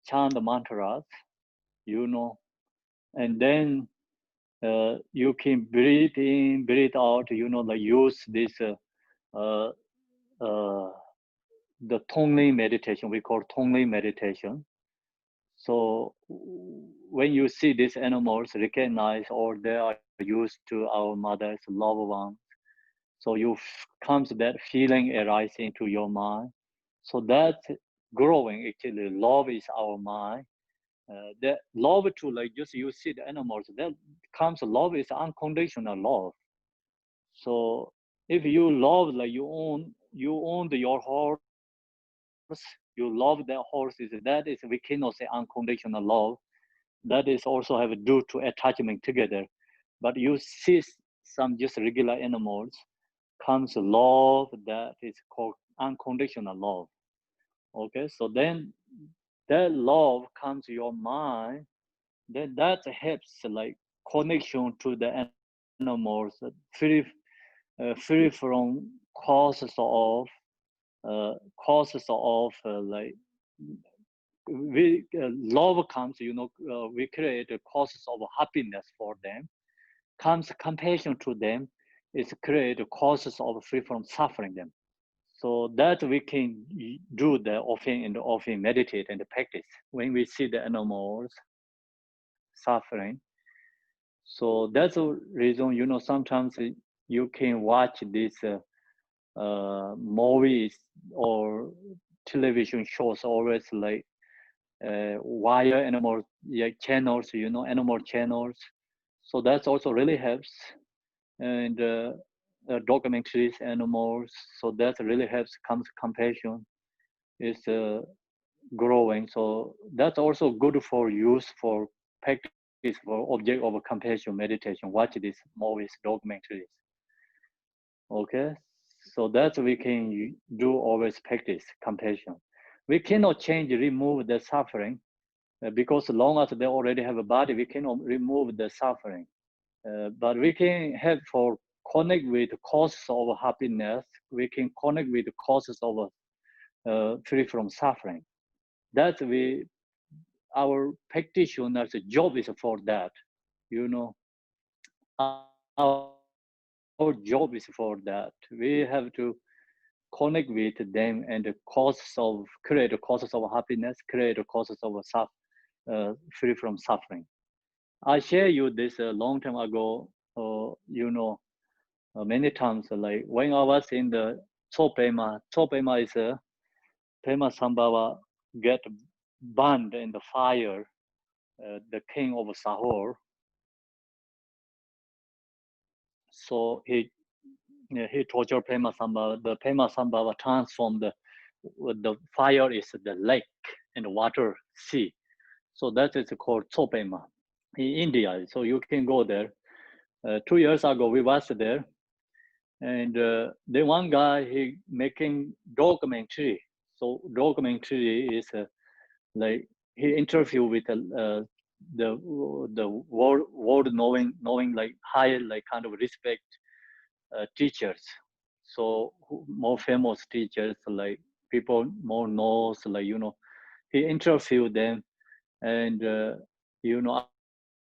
chant the mantras, and then you can breathe in, breathe out, like use this uh, uh, the Tonglen meditation. We call Tonglen meditation. So when you see these animals, recognize or they are used to our mother's loved ones. So comes that feeling arising into your mind. So that's growing. Actually, love is our mind. The love to like just you see the animals. That comes love is unconditional love. So if you love like you own your horse, you love that horse. Is that is we cannot say unconditional love. that is also have due to attachment together. But you see some just regular animals comes love that is called unconditional love. Okay, so then that love comes to your mind, then that helps like connection to the animals, free from causes of like we love comes, we create a causes of happiness for them, comes compassion to them, is create causes of free from suffering them. So that we can do the often meditate and practice when we see the animals suffering. So that's the reason, sometimes you can watch these movies or television shows always like wire animal, yeah, channels, animal channels. So that's also really helps. And documentaries, animals. So that really helps, comes compassion is growing. So that's also good for use for practice for object of compassion meditation. Watch these movies, documentaries. Okay, so that we can do always practice compassion. We cannot change, remove the suffering because long as they already have a body, we cannot remove the suffering. But we can have for connect with causes of happiness. We can connect with causes of free from suffering. That we our practitioner's job is for that. You know, our job is for that. We have to connect with them and the causes of create the causes of happiness, create the causes of free from suffering. I share you this a long time ago. Many times, like when I was in the Chopema is a Pema Sambhava get burned in the fire, the king of Sahor. So he tortured Pema Sambhava. The Pema Sambhava transformed the fire is the lake and water sea. So that is called Chopema in India. So you can go there. 2 years ago, we was there, and the one guy he making documentary. So documentary is like he interview with the world knowing like high like kind of respect teachers. So more famous teachers like people more knows like he interviewed them and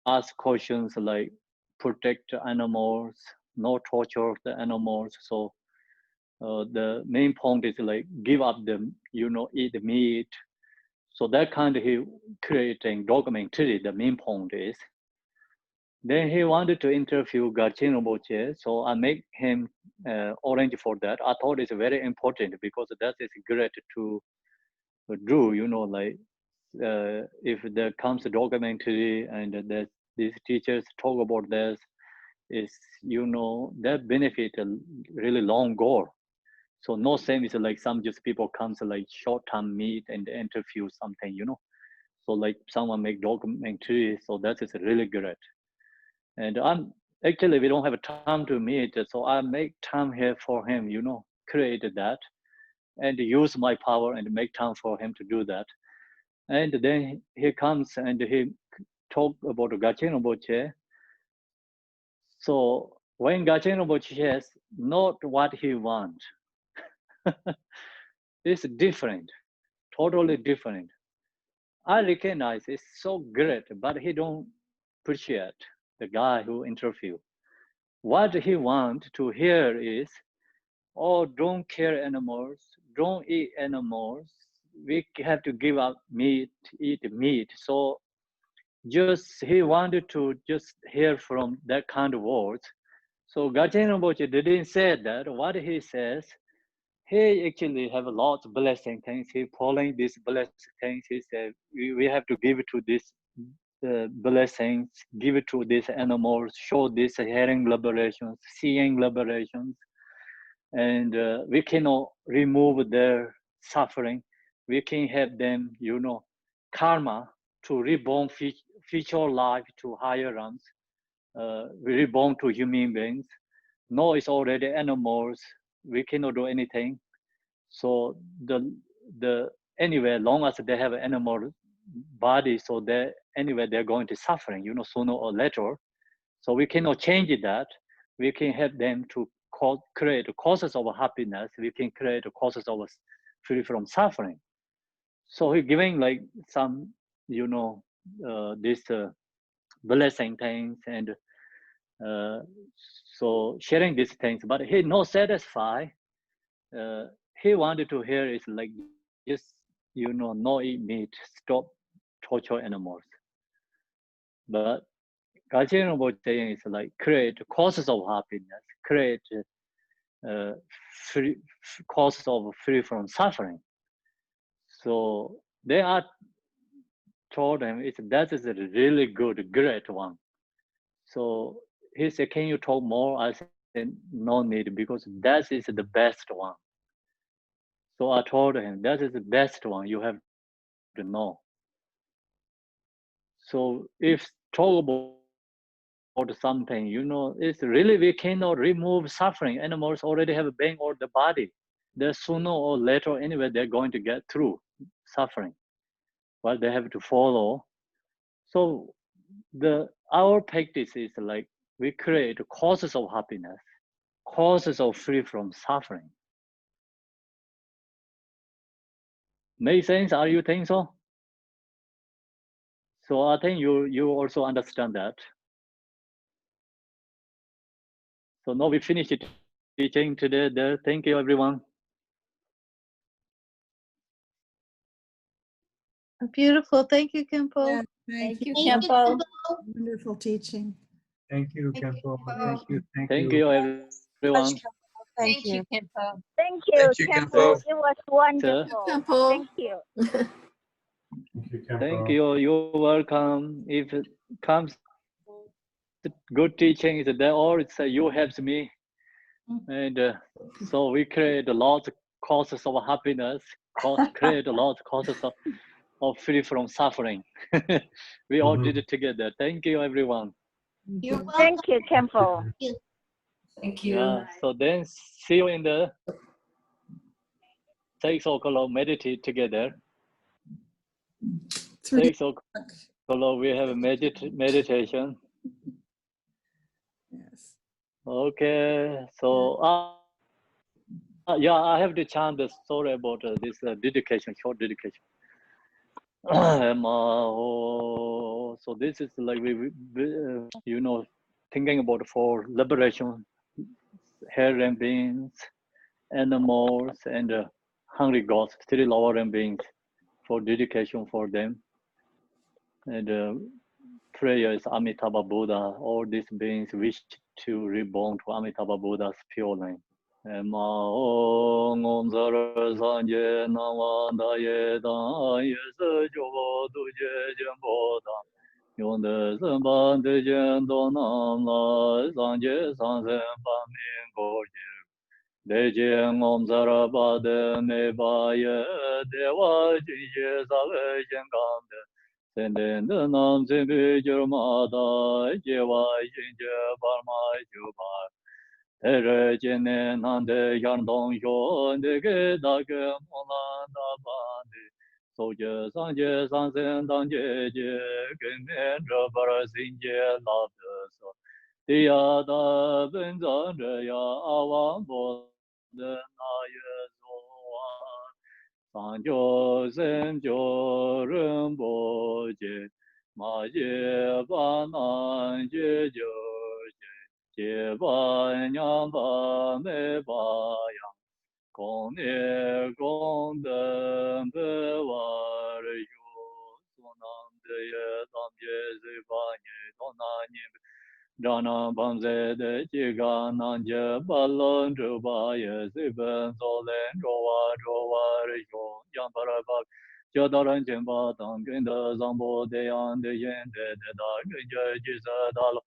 ask questions like protect animals, no torture the animals. So the main point is like give up the eat the meat. So that kind of he creating documentary. The main point is then he wanted to interview Garchin Rinpoche, so I make him orange for that. I thought it's very important because that is great to do. Like if there comes a documentary and that these teachers talk about this, is that benefit a really long goal. So no same is like some just people comes like short term meet and interview something. So like someone make documentary, so that is really great. And I'm actually we don't have time to meet, so I make time here for him. Created that and use my power and make time for him to do that. And then he comes and he talk about Gachen Rinpoche. So when Gachen Rinpoche says not what he wants, it's different, totally different. I recognize it's so great, but he don't appreciate the guy who interview. What he want to hear is, oh, don't kill animals, don't eat animals. We have to give up meat, eat meat. So just he wanted to just hear from that kind of words. So Gachen Rinpoche didn't say that. What he says, he actually have a lot of blessing things. He following these blessing things. He said we have to give it to this blessings, give it to these animals, show this hearing liberations, seeing liberations, and we cannot remove their suffering. We can help them, karma to reborn future life to higher realms. We reborn to human beings. No, it's already animals. We cannot do anything. So the anyway, long as they have an animal body, so they anyway they're going to suffering, sooner or later. So we cannot change that. We can help them to create causes of happiness. We can create causes of free from suffering. So he's giving like some, this blessing things and uh, so sharing these things. But he not satisfied. Uh, he wanted to hear is like just not eat meat, stop torture animals. But Gajian was saying is like create causes of happiness, create uh, free causes of free from suffering. So they are told him that is a really good, great one. So he said, "Can you talk more?" I said, "No need because that is the best one." So I told him that is the best one. You have to know. So if talk about something, it's really we cannot remove suffering. Animals already have a brain or the body. They're sooner or later anyway they're going to get through suffering. But they have to follow. So the our practice is like we create causes of happiness, causes of free from suffering. Make sense? Are you think so? So I think you also understand that. So now we finish the teaching today. Thank you, everyone. Beautiful. Thank you, Khenpo. Yeah, thank you. Khenpo. Wonderful teaching. Thank you, Khenpo. Thank you. Thank Thank you. you, everyone. Thank you, Khenpo. Thank you, Thank you, Khenpo. Khenpo. It was Sir. wonderful. Khenpo. Thank you. Thank you, Thank Khenpo. you. You're welcome. If it comes good teaching, is that all? It's you helps me, and so we create a lot of causes of happiness. Create a lot of causes of free from suffering. We all did it together. Thank you, everyone. You're welcome. Thank you, Khenpo. Thank you. Yeah. So then see you in the 6 o'clock. Meditate together. 6 o'clock we have a meditation. Yes. Okay. So yeah, I have to chant the story about this dedication, short dedication. So this is like thinking about for liberation, hair beings, animals, and hungry gods, three lower beings, for dedication for them. And prayer is Amitabha Buddha. All these beings wish to reborn to Amitabha Buddha's pure name. Ma ngom zara sanje nama da ye da ye se jo du je jen bo da yon de sen ban de jen do nam la sanje san sen ba min go je de je ngom zara ba de me ba ye de wa ji je sa le jen gam de sen den de nam sen bi jer ma da je wa yin je bar ma ju ba Erejene nande yardong yo nege dage molanda bande soje sanje sansen danje je gemen rabar sinje labde so dia da benzan ya awan bode na ye so sanjo sen jo ren boje ma ye ba nan je jo Jie ba nyang ba me ba yang, gong ne gong den be wa re yu, su nam de ye tam ye zi ba nye dong na nye zhang na bang ze de ji ga nan je ba lon zhu ba ye zi ben zo len zhou wa re yu, yang ba ra ba jia da ren jian ba dang gen de zang bo de yang de yen de da gen je ji se da lo.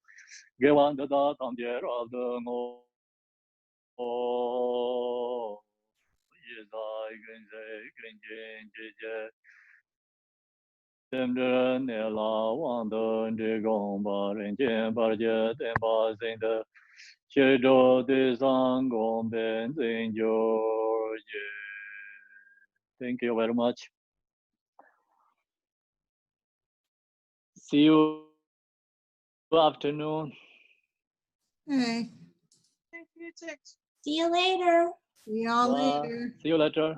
Ge wan de da tam jie ra de ngo ye zai gen zai gen jian jie jie Nela Wanda de Gomba Rinjin Barja Temba Zinda Shedo de Zangom Ben Zinjo. Thank you very much. See you afternoon. Hey, See you later. see y'all Bye. later. See you later.